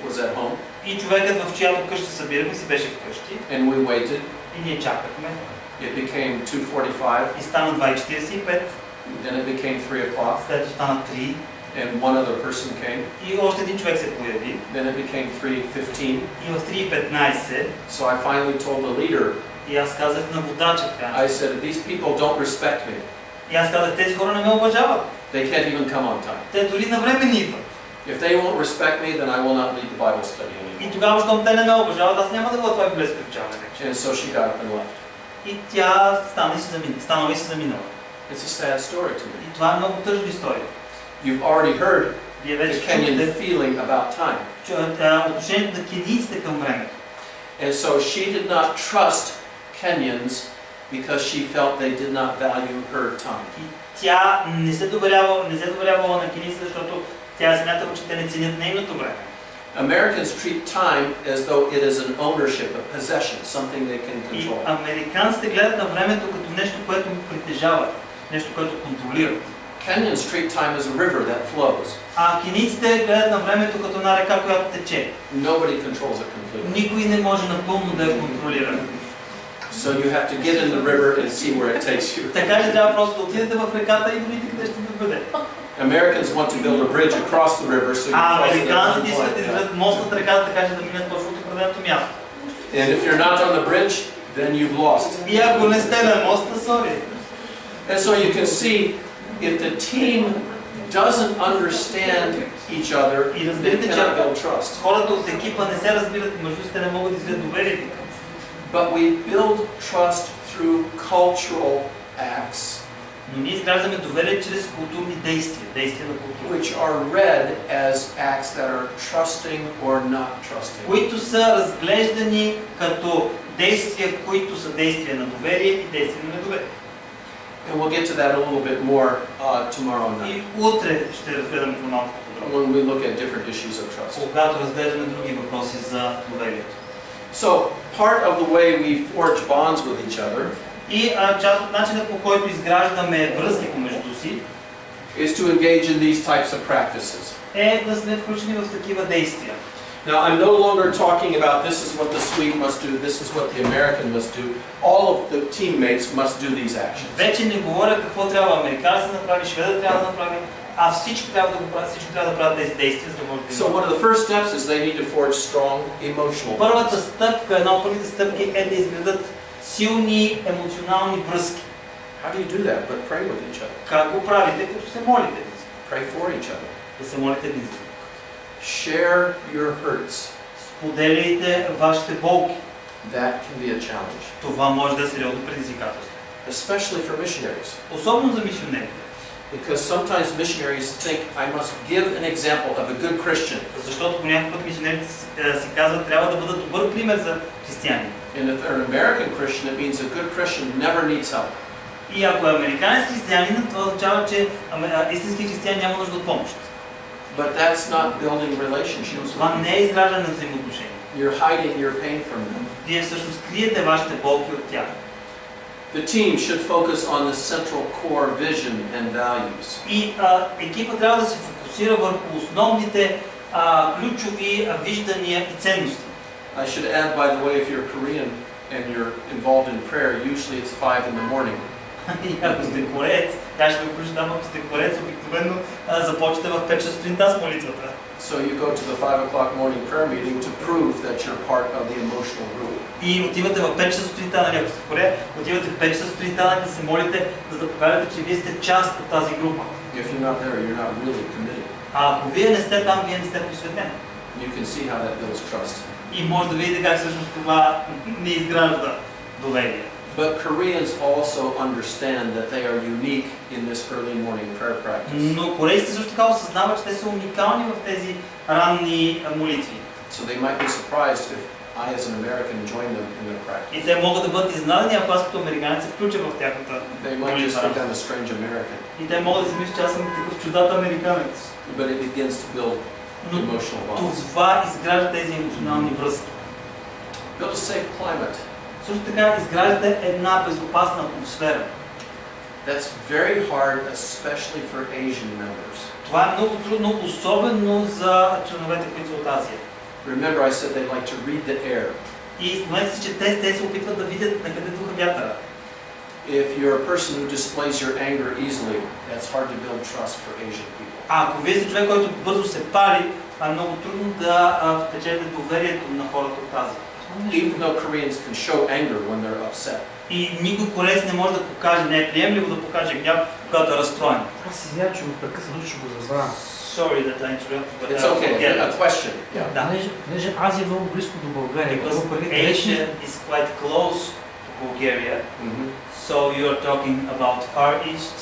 was at home. И човекът, в чиято къща се събирахме, си беше вкъщи. And we waited. И ние чакахме. It became 2:45. И стана 2:45. Then it became 3 o'clock. След това стана 3. And one other person came. И още един човек се появи. Then it became 3:15. И в 3:15. So I finally told the leader. И аз казах на водача. I said, these people don't respect me. И аз казах, тези хора не ме уважават. They can't even come on time. Те дори на време не идват. If they won't respect me, then I will not lead the Bible study И anymore. тогава, щом те не ме уважават, аз няма да бъда това библейско изучаване вече. And so she got up and left. И тя станала и се заминала. It's a sad story to me. И това е много тъжна история. You've already heard Вие the вече Kenyan чухте feeling about time. отношението на кенийците към времето. And so she did not trust Kenyans because she felt they did not value her time. И тя не се доверявала на кенийците, защото тя смятала, че те не ценят нейното време. Americans treat time as though it is an ownership, a possession, something they can И control. американците гледат на времето като нещо, което притежават, нещо, което контролират. Kenyans treat time as a river that flows. А кенийците гледат на времето като една река, която тече. Nobody controls it completely. Никой не може напълно да я контролира. So you have to get in the river and see where it takes you. Така че трябва просто да отидете в реката и да видите къде ще ви доведе. Americans want to build a bridge across the river so you cross it at one Американците искат да point. изградят мост над реката, така че да минат точно от определеното място. And if you're not on the bridge, then you've lost. И ако не сте на моста, сори. And so you can see, if the team doesn't understand each other, they cannot build trust. Хората от екипа не се разбират между си, те не могат да изградят доверие. But we build trust through cultural acts, Но ние изграждаме доверие чрез културни действия, действия на култура, which are read as acts that are trusting or not trusting. които са разглеждани като действия, които са действия на доверие и действия на недоверие. And we'll get to that a little bit more tomorrow night, И утре ще разгледаме това малко по-подробно, when we look at different issues of trust. когато разглеждаме други въпроси за доверието. So, part of the way we forge bonds with each other И част от начинът, по който изграждаме връзки помежду си, is to engage in these types of practices. е да сме включени в такива действия. Now, I'm no longer talking about this is what the Swede must do, this is what the American must do. All of the teammates must do these actions. Вече не говоря какво трябва американците да направи, шведа трябва да направи, а всички трябва да го правят, всички трябва да правят тези действия, за да може да So one of the first steps is they need to forge strong emotional bonds. Първата стъпка, една от първите стъпки е да изградат силни емоционални връзки. How do you do that? But pray with each other. Как го правите? Като се молите. Pray for each other. Да се молите един за друг. Share your hurts. Споделяйте вашите болки. That can be a challenge, Това може да е сериозно предизвикателство. especially for missionaries. Особено за мисионерите. Because sometimes missionaries think, I must give an example of a good Christian. Защото понякога път мисионерите си казват, трябва да бъдат добър пример за християни. And if they're an American Christian, it means a good Christian never needs help. И ако е американец християнин, това означава, че истински християн няма нужда от помощ. But that's not building relationships. Това не е изграждане на взаимоотношения. You're hiding your pain from them. Вие всъщност криете вашите болки от тях. The team should focus on the central core vision and values. И екипа трябва да се фокусира върху основните ключови виждания и ценности. I should add, by the way, if you're Korean and you're involved in prayer, usually it's 5 in the morning. И ако сте кореец, аз ще ви включа там, ако сте кореец, обикновено започвате в 5 часа сутринта с молитвата. So you go to the 5 o'clock morning prayer meeting to prove that you're part of the emotional group. И отивате в 5 часа сутринта, нали, ако сте в Корея, отивате в 5 часа сутринта да се молите, за да покажете, че вие сте част от тази група. If you're not there, you're not really committed. А ако вие не сте там, вие не сте посветени. You can see how that builds trust. И може да видите как всъщност това не изгражда доверие. But Koreans also understand that they are unique in this early morning prayer practice. Но корейците също така осъзнават, че те са уникални в тези ранни молитви. So they might be surprised if I, as an American, join them in their practice. И те могат да бъдат изненадани, ако аз като американец се включа в тяхната They might just молитва. think I'm a strange American. И те могат да си мислят, че аз съм такъв чудат американец. But it begins to build Но emotional bonds. това изгражда тези емоционални връзки. Build a safe climate. Също така изграждате една безопасна атмосфера. That's very hard, especially for Asian members. Това е много трудно, особено за членовете, които са от Азия. Remember, I said they like to read the air. И спомнете си, че те се опитват да видят на къде духа вятъра. If you're a person who displays your anger easily, that's hard to build trust for Asian people. А ако вие сте човек, който бързо се пали, е много трудно да спечелите доверието на хората от Азия. Even though Koreans can show anger when they're upset. И никой кореец не може да покаже, не е приемливо да покаже гняв, когато е разстроен. Аз извинявам, че го прекъсвам, ще го забравя. Sorry that I interrupted, but It's okay. A question. Yeah. Да. Понеже Азия е много близко до България. Because Asia is quite close to Bulgaria, so you are talking about Far East.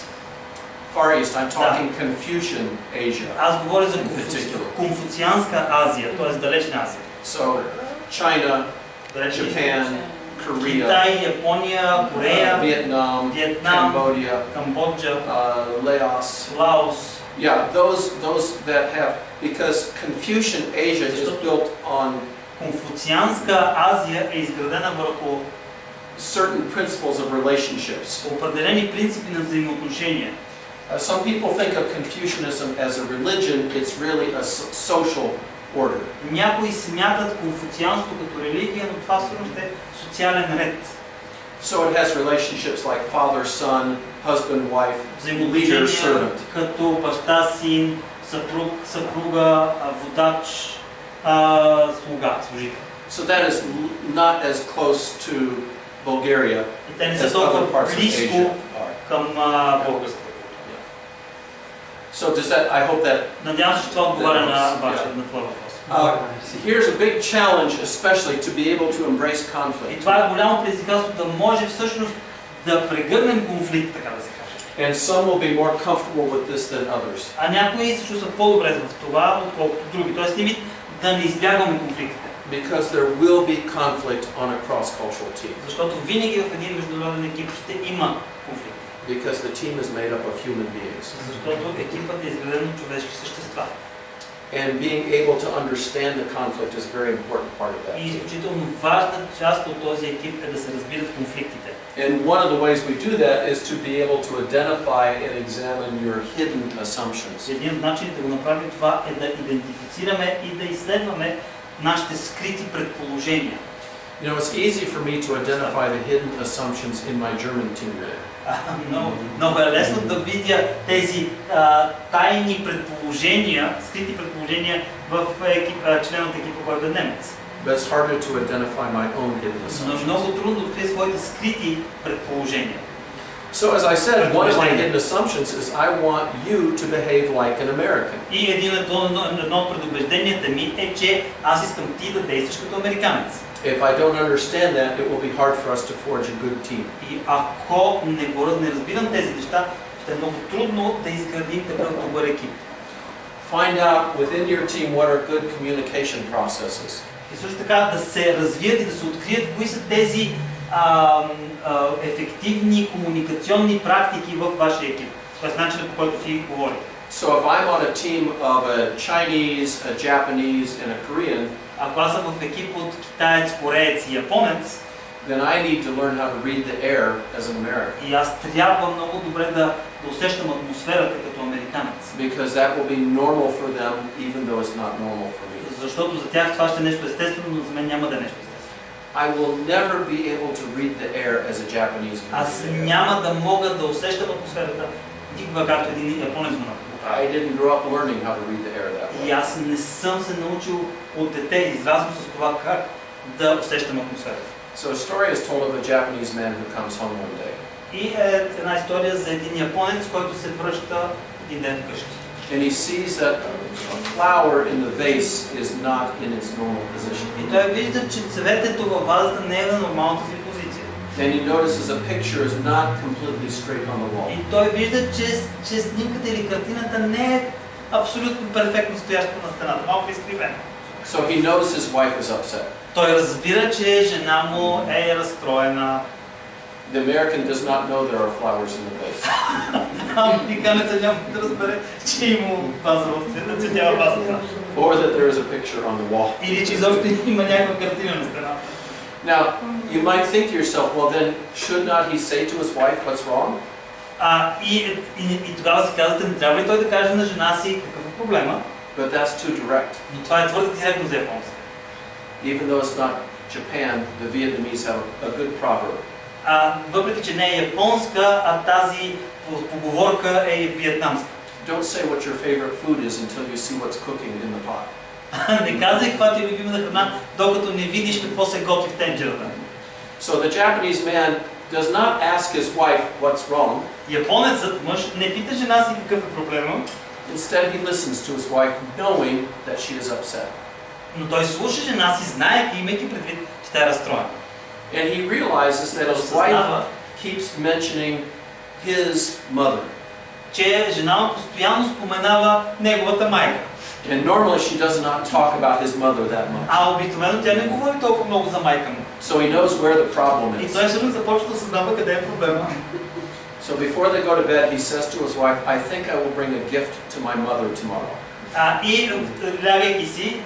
Far East. I'm talking Confucian Asia. Аз говоря за In particular. Конфуцианска Азия, т.е. далечна Азия. So China, Далечна Japan, Korea, Китай, Япония, Корея, Vietnam, Виетнам, Cambodia, Камбоджа, Laos. Лаос. Yeah, those that have, because Confucian Asia is built on Конфуцианска Азия е изградена върху certain principles of relationships. определени принципи на взаимоотношения. Some people think of Confucianism as a religion. It's really a social order. Някои смятат конфуцианството като религия, но това всъщност е социален ред. So it has relationships like father, son, husband, wife, leader, Взаимоотношения servant. като баща, син, съпруг, съпруга, водач, слуга, служител. So that is not as close to Bulgaria И те не са as other толкова parts of близко Asia are. към българската. So does that, I hope that, Надявам се, че това отговаря на твоя въпрос. here's a big challenge especially to be able to embrace И conflict. това е голямо предизвикателство да може всъщност да прегърнем конфликт, така да се каже. And some will be more comfortable with this than others. А някои се чувстват по-добре в това, отколкото други. Тоест, вид да не избягваме конфликтите. Because there will be conflict on a cross-cultural team. Защото винаги в един международен екип ще има конфликт. Because the team is made up of human beings. Защото екипът е изграден от човешки същества. And being able to understand the conflict is a very important part of that. И изключително важна част от този екип е да се разбират конфликтите. And one of the ways we do that is to be able to identify and examine your hidden assumptions. Един от начините да го направим това е да идентифицираме и да изследваме нашите скрити предположения. You know, it's easy for me to identify the hidden assumptions in my German teammate. Много е лесно да видя тези тайни предположения, скрити предположения в член от екипа, който е немец. But it's harder to identify my own hidden Но assumptions. много трудно да открия своите скрити предположения. So as I said, one of my hidden assumptions is I want you to behave like an American. И едно от предубежденията ми е, че аз искам ти да действаш като американец. If I don't understand that, it will be hard for us to forge a good team. И ако не разбирам тези неща, ще е много трудно да изградим такъв добър екип. Find out within your team what are good communication processes. И също така да се развият и да се открият кои са тези ефективни комуникационни практики в вашия екип. Това е начинът, по който си говорите. So if I'm on a team of a Chinese, a Japanese, and a Korean, Ако аз съм в екип от китаец, кореец и японец, then I need to learn how to read the air as an American. и аз трябва много добре да усещам атмосферата като американец. Because that will be normal for them, even though it's not normal for me. Защото за тях това ще е нещо естествено, но за мен няма да е нещо естествено. I will never be able to read the air as a Japanese Аз Korean. няма да мога да усещам атмосферата никога, както един японец го направи. I didn't grow up learning how to read the air that И way. аз не съм се научил от дете, израснал с това как да усещам атмосферата. So a story is told of a Japanese man who comes home one day. И една история за един японец, който се връща един ден вкъщи. And he sees that a flower in the vase is not in its normal position. И той вижда, че цветето във вазата не е на нормалната си позиция. And he notices a picture is not completely straight on the wall. И той вижда, че снимката или картината не е абсолютно перфектно стояща на стената, малко изкривена. So he knows his wife is upset. Той разбира, че жена му е разстроена. The American does not know there are flowers in the vase. Американецът няма да разбере, че има ваза в цвета, че няма вазата. Or that there is a picture on the wall. Или че изобщо има някаква картина на стената. Now, you might think to yourself, well then, should not he say to his wife what's wrong? И тогава си казвате, не трябва ли той да каже на жена си какъв е проблема? But that's too direct. Но това е твърде директно за японците. Even though it's not Japan, the Vietnamese have a good proverb. Въпреки че не е японска, а тази поговорка е виетнамска. Don't say what your favorite food is until you see what's cooking in the pot. Не казвай каква ти е любимата храна, докато не видиш какво се готви в тенджерата. So the Japanese man does not ask his wife what's wrong. Японецът мъж не пита жена си какъв е проблема. Instead, he listens to his wife, knowing that she is upset. Но той слуша жена си, знаейки, имайки предвид, че тя е разстроена. And he realizes that his wife keeps mentioning his mother. Че жена му постоянно споменава неговата майка. And normally she does not talk about his mother that much. Обикновено тя не говори толкова много за майка му. So he knows where the problem И is. той всъщност започва да съзнава къде е проблема. So before they go to bed, he says to his wife, I think I will bring a gift to my mother tomorrow. И лягайки си,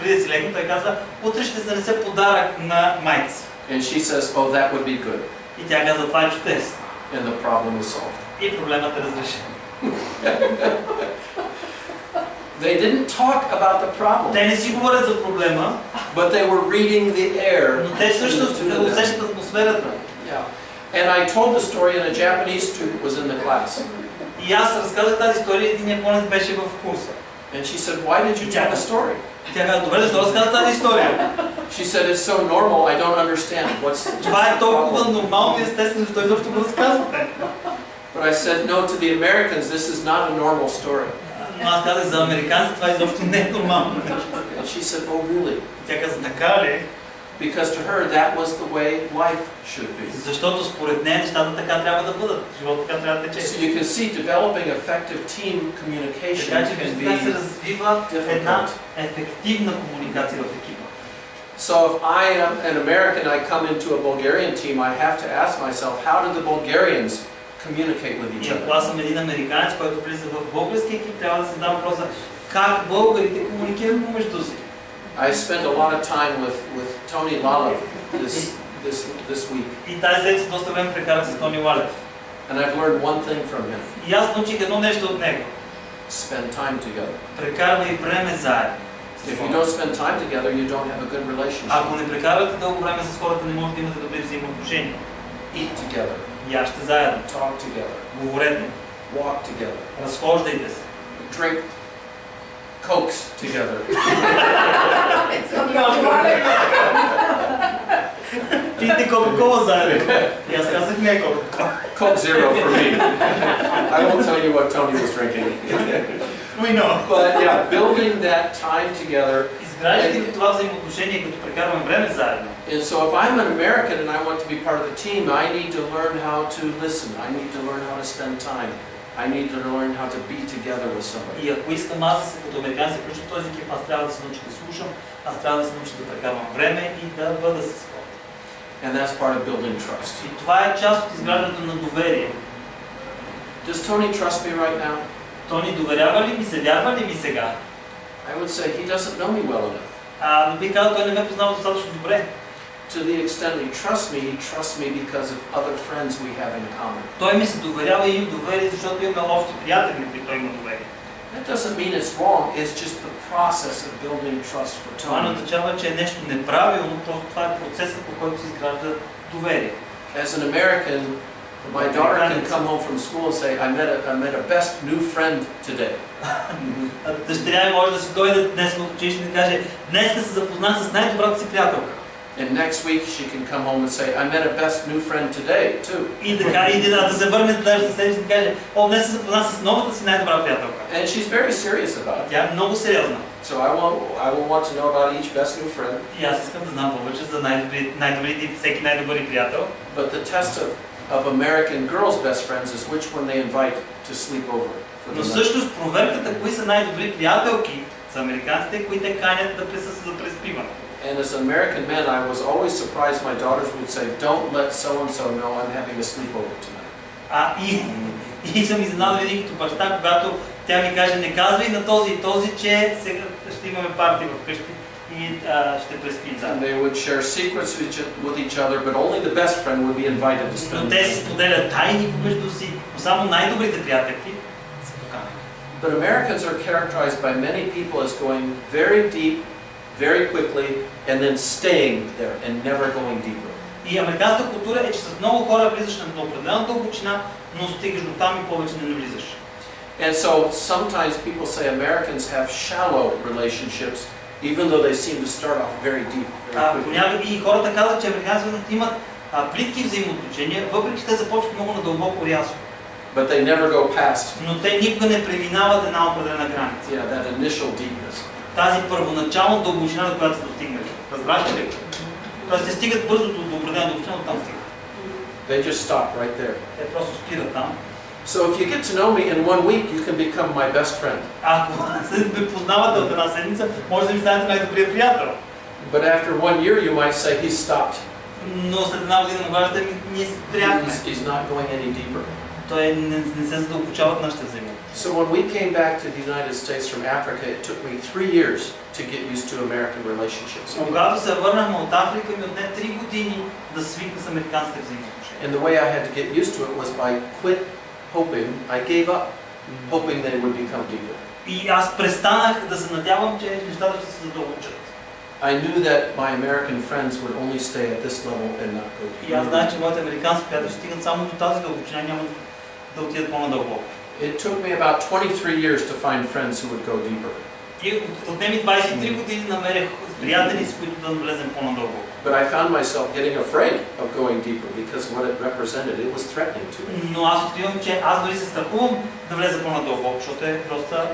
преди да си легне, той казва, утре ще занесе подарък на майка си. And she says, oh, that would be good. И тя казва, това е чудесно. And the problem is solved. И проблемът е разрешен. They didn't talk about the problem, Те не си говорят за проблема, but they were reading the air. но те всъщност усещат атмосферата. Yeah. And I told the story and a Japanese student was in the class. И аз разказах тази история, един японец беше в курса. And she said, why did you tell the story? Тя каза, добре, защо разказа тази история? She said, it's so normal, I don't understand what's... Това е толкова нормално и естествено, защо изобщо го разказвате? But I said, no, to the Americans, this is not a normal story. Но аз казах, за американците това изобщо не е нормално. And she said, oh, really? Тя каза, така ли? Because to her, that was the way life should be. Защото според нея нещата така трябва да бъдат. Живот така трябва да тече. So you can see developing effective team communication Така че can виждате, се be развива една difficult. ефективна комуникация в екипа. So if I am an American, I come into a Bulgarian team, I have to ask myself, how do the Bulgarians communicate with each И ако other? аз съм един американец, който влиза в български екип, трябва да се задам въпроса как българите комуникират помежду си. I spent a lot of time with Tony Lala this week, И тази седмица доста време прекарах с Тони Лалев. and I've learned one thing from him: И аз научих едно нещо от него. spend time together. Прекарвай време заедно. If you don't spend time together, you don't have a good relationship. Ако не прекарвате дълго време с хората, не можете да имате добри взаимоотношения. Eat together, Яжте заедно, talk together, говорете, walk together, разхождайте се. drink Cokes together. Пийте Кока-Кола заедно. И аз казах не Кока-Кола. Coke Zero for me. I won't tell you what Tony was drinking. We know. But yeah, building that time together. Изграждайки това взаимоотношение, като прекарваме време заедно. And so if I'm an American and I want to be part of the team, I need to learn how to listen. I need to learn how to spend time. I need to learn how to be together with somebody. И ако искам аз да се като американец да включа в този екип, аз трябва да се науча да слушам, аз трябва да се науча да прекарвам време и да бъда с хората. And that's part of building trust. И това е част от изграждането на доверие. Does Tony trust me right now? Тони доверява ли ми се, вярва ли ми сега? I would say he doesn't know me well enough. Но би казал, той не ме познава достатъчно добре. To the extent he trusts me because of other friends we have in common. Той ми се доверява и им доверие, защото имаме общи приятели, които той има доверие. That doesn't mean it's wrong, it's just the process of building trust for Това не Tony. означава, че е нещо неправилно, просто това е процесът, по който се изгражда доверие. As an American, my daughter can come home from school and say, I met a best new friend today. Дъщеря ми може да си дойде днес от училище и да каже, днес се запозна с най-добрата си приятелка. And next week she can come home and say, I met a best new friend today too. И да се върне следващата седмица и да каже, днес се запозна с новата си най-добра приятелка. And she's very serious about it. Тя е много сериозна. So I will want to know about each best new friend. И аз искам да знам повече за най-добрите, всеки най-добър приятел. But the test of American girls' best friends is which one they invite to sleep over. Но всъщност проверката, кои са най-добри приятелки за американците, които те канят да присъстват за преспиване. And as an American man, I was always surprised my daughters would say, don't let so-and-so know I'm having a sleepover tonight. И съм изненадан винаги като баща, когато тя ми каже, не казвай на този и този, че сега ще имаме парти вкъщи и ще преспим заедно. And they would share secrets with each other, but only the best friend would be invited to spend. Но те си споделят тайни помежду си, но само най-добрите приятелки са поканени. But Americans are characterized by many people as going very deep, very quickly, and then staying there and never going deeper. И американската култура е, че с много хора влизаш на определена дълбочина, но стигаш до там и повече не влизаш. And so sometimes people say Americans have shallow relationships, even though they seem to start off very deep, very quickly. Понякога и хората казват, че американците имат плитки взаимоотношения, въпреки че те започват много надълбоко рязко. But they never go past. Но те никога не преминават една определена граница. Yeah, that initial deepness. Тази първоначална дълбочина, до която са достигнали. Разбраш ли? Тоест те стигат бързо до определена дълбочина, но там стигат. They just stop right there. Те просто спират там. So if you get to know me in 1 week, you can become my best friend. Ако се ме познавате от една седмица, може да ми станете най-добрият приятел. But after 1 year, you might say he's stopped. Но след една година му кажете, ние спряхме. He's not going any deeper. Той не се задълбочават нашите взаимоотношения. So when we came back to the United States from Africa, it took me 3 years to get used to American relationships. Когато се върнахме от Африка, ми отне 3 години да свикна с американските взаимоотношения. And the way I had to get used to it was by quit hoping, I gave up, hoping they would become deeper. И аз престанах да се надявам, че нещата ще се задълбочат. I knew that my American friends would only stay at this level and not go И аз знаех, deeper. че моите американски приятели ще стигат само до тази дълбочина, няма да отидат по-надълбоко. It took me about 23 years to find friends who would go deeper. И отнеми 23 години намерих приятели, с които да влезем по-надълго. But I found myself getting afraid of going deeper because what it represented, it was threatening to me. Но аз откривам, че аз дори се страхувам да влеза по-надълго, защото е доста...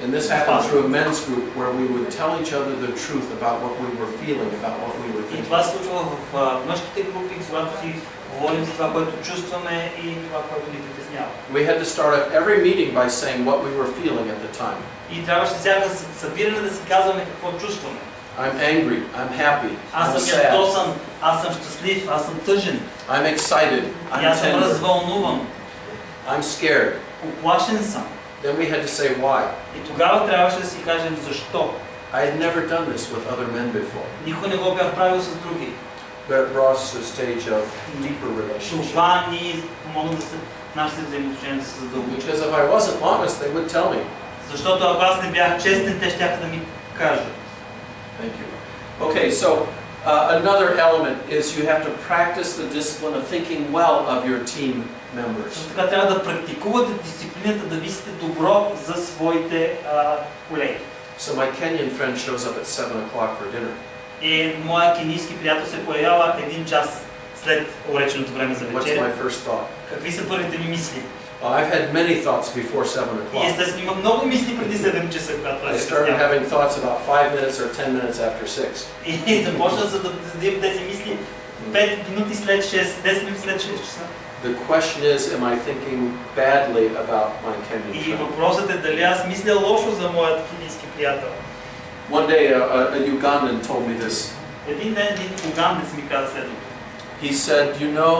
And this happened through a men's group where we would tell each other the truth about what we were feeling, about what we were И thinking. това се случва в мъжките групи, когато си говорим за това, което чувстваме и това, което ни притеснява. We had to start off every meeting by saying what we were feeling at the time. И трябваше всяка събиране да си казваме какво чувстваме. I'm angry, I'm happy, Аз I'm съм sad, ядосан, аз съм щастлив, аз съм тъжен. I'm excited, И I'm аз съм tender, развълнуван, I'm scared. оплашен съм. Then we had to say why. И тогава трябваше да си кажем защо. I had never done this with other men before, Никой не го бях правил с други. but it brought us to a stage of deeper relationship. Това ни помогна да се, нашите взаимоотношения да се задълбочат. Because if I wasn't honest, they would tell me. Защото ако аз не бях честен, те щяха да ми кажат. Thank you. Okay, so another element is you have to practice the discipline of thinking well of your team members. Също така трябва да практикувате дисциплината, да мислите добро за своите колеги. So my Kenyan friend shows up at 7 o'clock for dinner. И моя кенийски приятел се появява 1 час след уреченото време за What's вечеря. my first thought? Какви са първите ми мисли? I've had many thoughts before 7 И o'clock. естествено има много мисли преди 7 часа, когато I е started закъснял. having thoughts about 5 minutes or 10 minutes after 6. И започна да имам тези мисли 5 минути след 6, 10 минути след 6 часа. The question is, am I thinking badly about my Kenyan И friend? въпросът е дали аз мисля лошо за моят кенийски приятел. One day a Ugandan told me this. Един ден един угандец ми каза следното. He said, you know,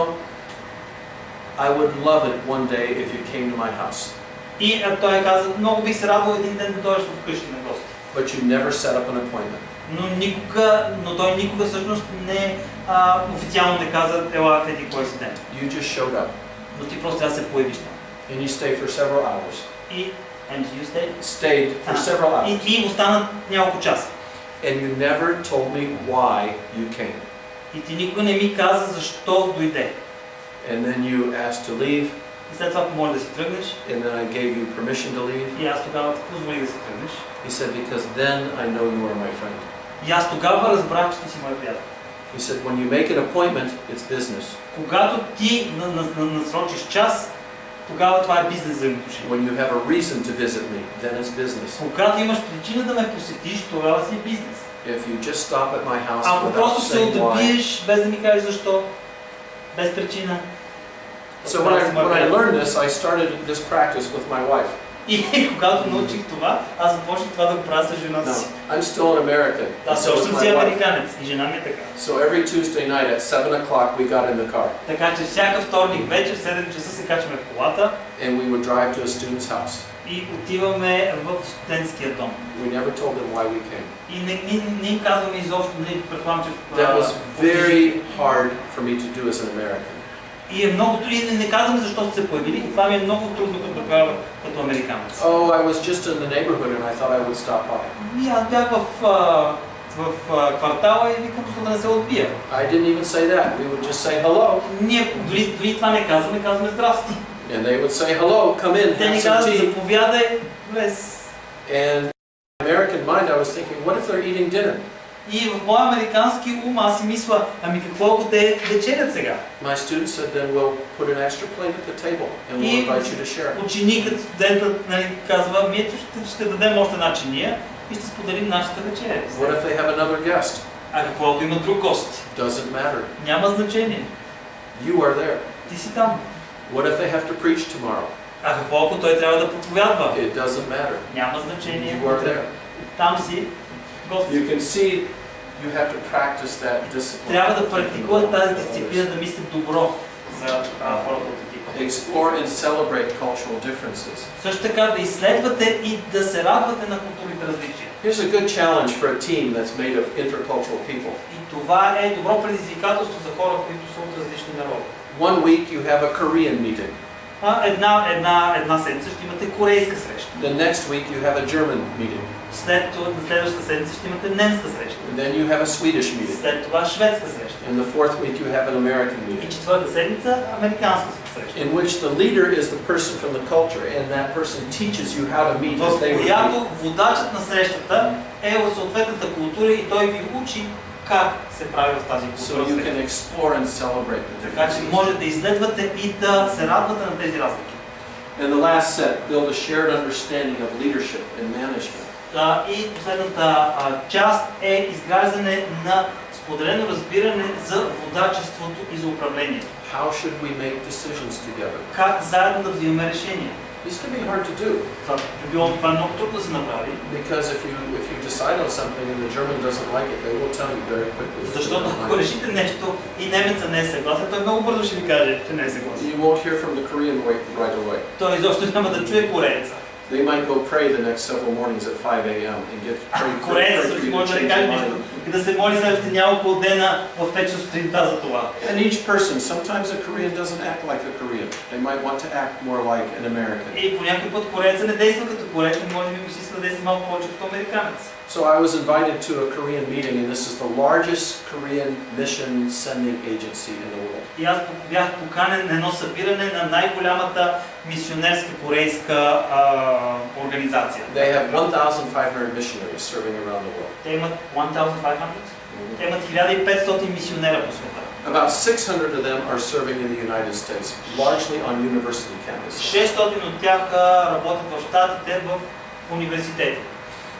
I would love it one day if you came to my house, И той каза, много бих се радвал един ден да дойдеш вкъщи на гости. but you never set up an appointment. Но той никога всъщност не официално не каза, ела в еди кой си ден. You just showed up, Но ти просто трябва да се появиш там. and you stayed for several hours. And you stayed? Stayed for several hours. И остана няколко часа. And you never told me why you came. И ти никога не ми каза защо дойде. And then you asked to leave, И след това помоли да си тръгнеш. and then I gave you permission to leave. И аз тогава ти позволих да си тръгнеш. He said, because then I know you are my friend. И аз тогава разбрах, че ти си мой приятел. He said, when you make an appointment, it's business. Когато ти насрочиш час, тогава това е бизнес взаимоотношение. When you have a reason to visit me, then it's business. Когато имаш причина да ме посетиш, тогава си бизнес. If you just stop at my house Ако without просто се saying why. отбиеш, без да ми кажеш защо, без причина. So when I learned this, I started this practice with my wife. И когато научих това, аз започнах това да го правя с жената Now, си. I'm still an American, Да, and все so още is съм си my wife. американец и жена ми е така. So every Tuesday night at 7 o'clock, we got in the car, Така че всяка вторник вечер в 7 часа се качваме в колата and we would drive to a student's house. и отиваме в студентския дом. We never told them why we came. И не им казваме изобщо, предполагам, че... That was very hard for me to do as an American. И е много трудно, и не казваме защо сте се появили, и това ми е много трудно като да правя като американец. Oh, I was just in the neighborhood and I thought I would stop by. И аз бях в квартала и викам да не се отбия. I didn't even say that. We would just say hello. Ние дори това не казваме, казваме здрасти. And they would say hello, come in, Те have ни some казват, tea. заповядай, влез. And in my American mind, I was thinking, what if they're eating dinner? И в моя американски ум аз си мисля, ами какво ако те вечерят сега? My student said, then we'll put an extra plate at the table and we'll invite you to share. Ученикът, студентът, казва, ето ще дадем още една чиния и ще споделим нашата вечеря. What if they have another guest? А какво ако има друг гост? Doesn't matter. Няма значение. You are there. Ти си там. What if they have to preach tomorrow? А какво ако той трябва да проповядва? It doesn't matter. Няма значение. You are there. Там си гост. You can see you have to practice that discipline. Трябва да практикуват тази дисциплина, да мислят добро за хората от екипа. Explore and celebrate cultural differences. Също така да изследвате и да се радвате на културните различия. Here's a good challenge for a team that's made of intercultural people. И това е добро предизвикателство за хора, които са от различни народи. One week you have a Korean meeting. Една седмица ще имате корейска среща. The next week you have a German meeting. След това, на следващата седмица ще имате немска среща. And then you have a Swedish meeting. След това шведска среща. In the fourth week you have an American И meeting. четвърта седмица американска среща. In which the leader is the person from the culture, and that person teaches you how to meet as they В would която meet. водачът на срещата е от съответната култура и той ви учи как се прави в тази So култура. you can explore and celebrate the Така че differences. може да изследвате и да се радвате на тези разлики. And the last set, build a shared understanding of leadership and management. И последната част е изграждане на споделено разбиране за водачеството и за управлението. How should we make decisions together? Как заедно да взимаме решения. This can be hard to do Това е много трудно да се направи, because if you decide on something and the German doesn't like it, they will tell you very quickly. that they защото don't ако like it. решите нещо и немеца не е съгласен, той много бързо ще ви каже, че не е съгласен. You won't hear from the Korean right away. Той изобщо няма да чуе корееца. They might go pray the next several mornings at 5 a.m. and get pray for Корееца you също to може да change каже your нещо mind. и да се моли следващите няколко дена в 5 часа сутринта за това. And each person, sometimes a Korean doesn't act like a Korean. They might want to act more like an American. И по някой път корееца не действа като кореец, но може би му се иска да действа малко повече като американец. So I was invited to a Korean meeting, and this is the largest Korean mission sending agency in the world. И аз бях поканен на едно събиране на най-голямата мисионерска корейска организация. They have 1,500 missionaries serving around the world. Те имат 1500? Те имат 1500 мисионера по света. About 600 of them are serving in the United States, largely on university campuses. 600 от тях работят в щатите в университети.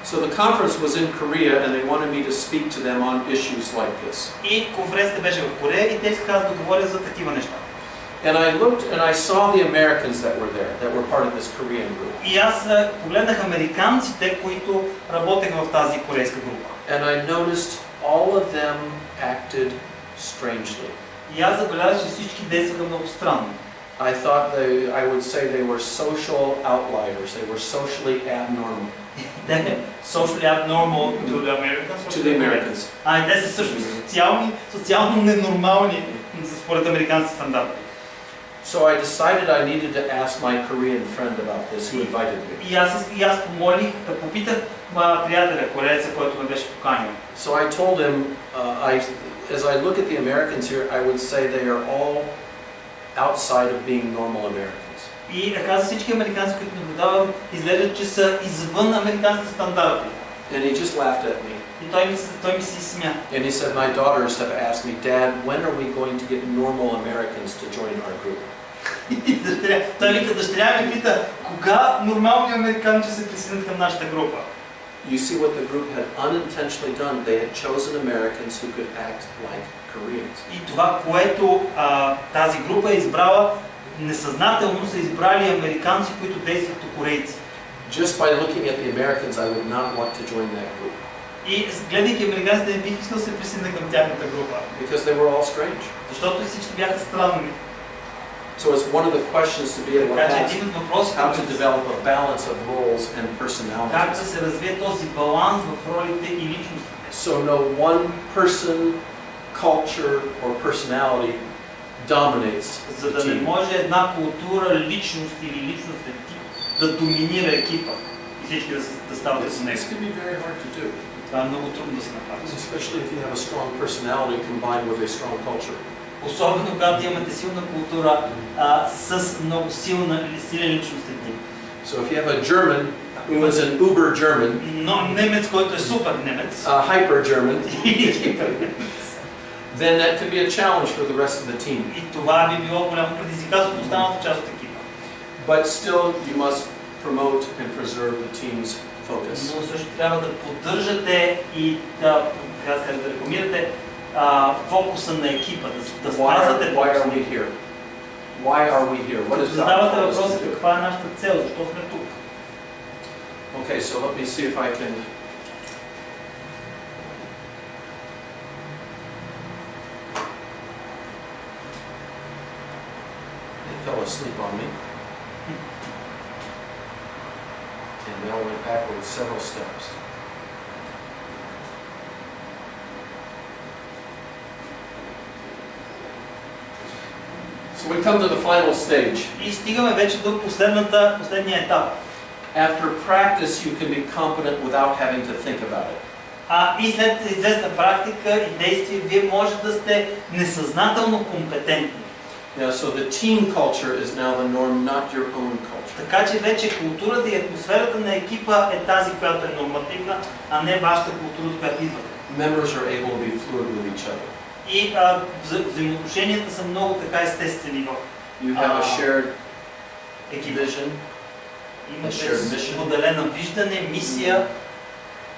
So the conference was in Korea, and they wanted me to speak to them on issues like this. И конференцията беше в Корея и те искаха да говоря за такива неща. And I looked and I saw the Americans that were there, that were part of this Korean group. И аз погледнах американците, които работеха в тази корейска група. And I noticed all of them acted strangely. И аз забелязах, че всички действаха много странно. I thought I would say they were social outliers. They were socially abnormal. Socially abnormal to the Americans. To the Americans. И те са също социално ненормални според американски стандарти. So I decided I needed to ask my Korean friend about this who invited me. И аз помолих, да попитах приятеля, корееца, който ме беше поканил. So I told him, as I look at the Americans here, I would say they are all outside of being normal Americans. И каза всички американци, които наблюдавам, изглеждат, че са извън американските стандарти. And he just laughed at me. И той ми се смя. And he said, my daughters have asked me, Dad, when are we going to get normal Americans to join our group? Той вика, дъщеря ми пита, кога нормални американци се присъединят към нашата група? You see what the group had unintentionally done. They had chosen Americans who could act like Koreans. И това, което тази група е избрала, несъзнателно са избрали американци, които действат като корейци. Just by looking at the Americans, I would not want to join that group. И гледайки американците, не бих искал да се присъединя към тяхната група. Because they were all strange. Защото всички бяха странни. So it's one of the questions to be able to Така че ask един от въпросите how to develop a balance of roles and как да personalities. се развие този баланс в ролите и личностите. So no one person, culture, or personality dominates За the да не team. може една култура, личност или личностен тип да доминира екипа и всички да стават This като него. can be very hard to do, Това е много трудно да се направи. especially if you have a strong personality combined with a strong culture. Особено когато имате силна култура с много силен личностен тип. So if you have a German who is an uber German, Но немец, който е супер немец, a hyper German, then that could be a challenge for the rest of the team. и това би било голямо предизвикателство останалата част от екипа. But still, you must promote and preserve the team's focus. Но също трябва да поддържате и да рекламирате фокуса на екипа, да спазвате Why фокуса. are we here? Why are we here? What is God Задавате called us въпроса to do? каква е нашата цел, защо сме тук. Okay, so let me see if I can. They fell asleep on me. And they all went backwards several steps. So we come to the final stage. И стигаме вече до последния етап. After practice, you can be competent without having to think about it. И след известна практика и действие, вие може да сте несъзнателно компетентни. Yeah, so the team culture is now the norm, not your own culture. Така че вече културата и атмосферата на екипа е тази, която е нормативна, а не вашата култура, от която идвате. Members are able to be fluid with each other. И взаимоотношенията са много така естествени в You have a shared екипа. vision, Имате споделена виждане, мисия.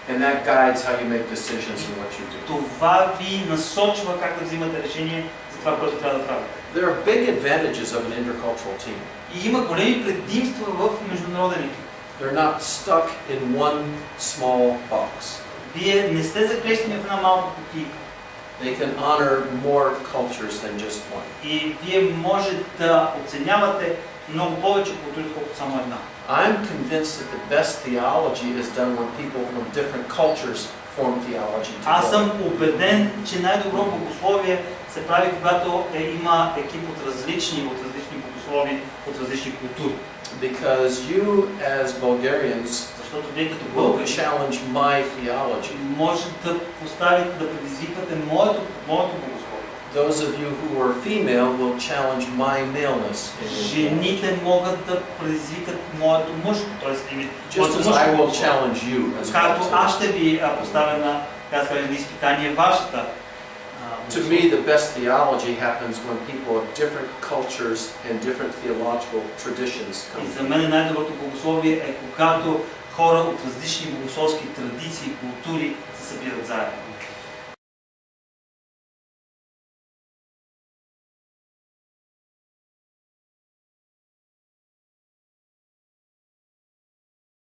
and that guides how you make decisions and what you do. Това ви насочва как да взимате решение за това, което трябва да правите. There are big advantages of an intercultural team. И има големи предимства в международен екип. They're not stuck in one small box. Вие не сте заклещени в една малка кутийка. They can honor more cultures than just one. И вие може да оценявате много повече култури, отколкото само една. I'm convinced that the best theology is done when people from different cultures form theology Аз together. съм убеден, че най-добро богословие се прави, когато има екип от различни богослови, от различни култури. Because you as Bulgarians Защото вие като will българи challenge my theology. може да поставите, да предизвикате моето богословие. Those of you who are female will challenge my maleness in your theology. Жените могат да предизвикат моето мъжко, т.е. Just as I will challenge you as well. Както аз ще ви поставя на, така да кажем, на изпитание вашата. To me, the best theology happens when people of different cultures and different theological traditions come И за together. мен най-доброто богословие е когато хора от различни богословски традиции и култури се събират заедно.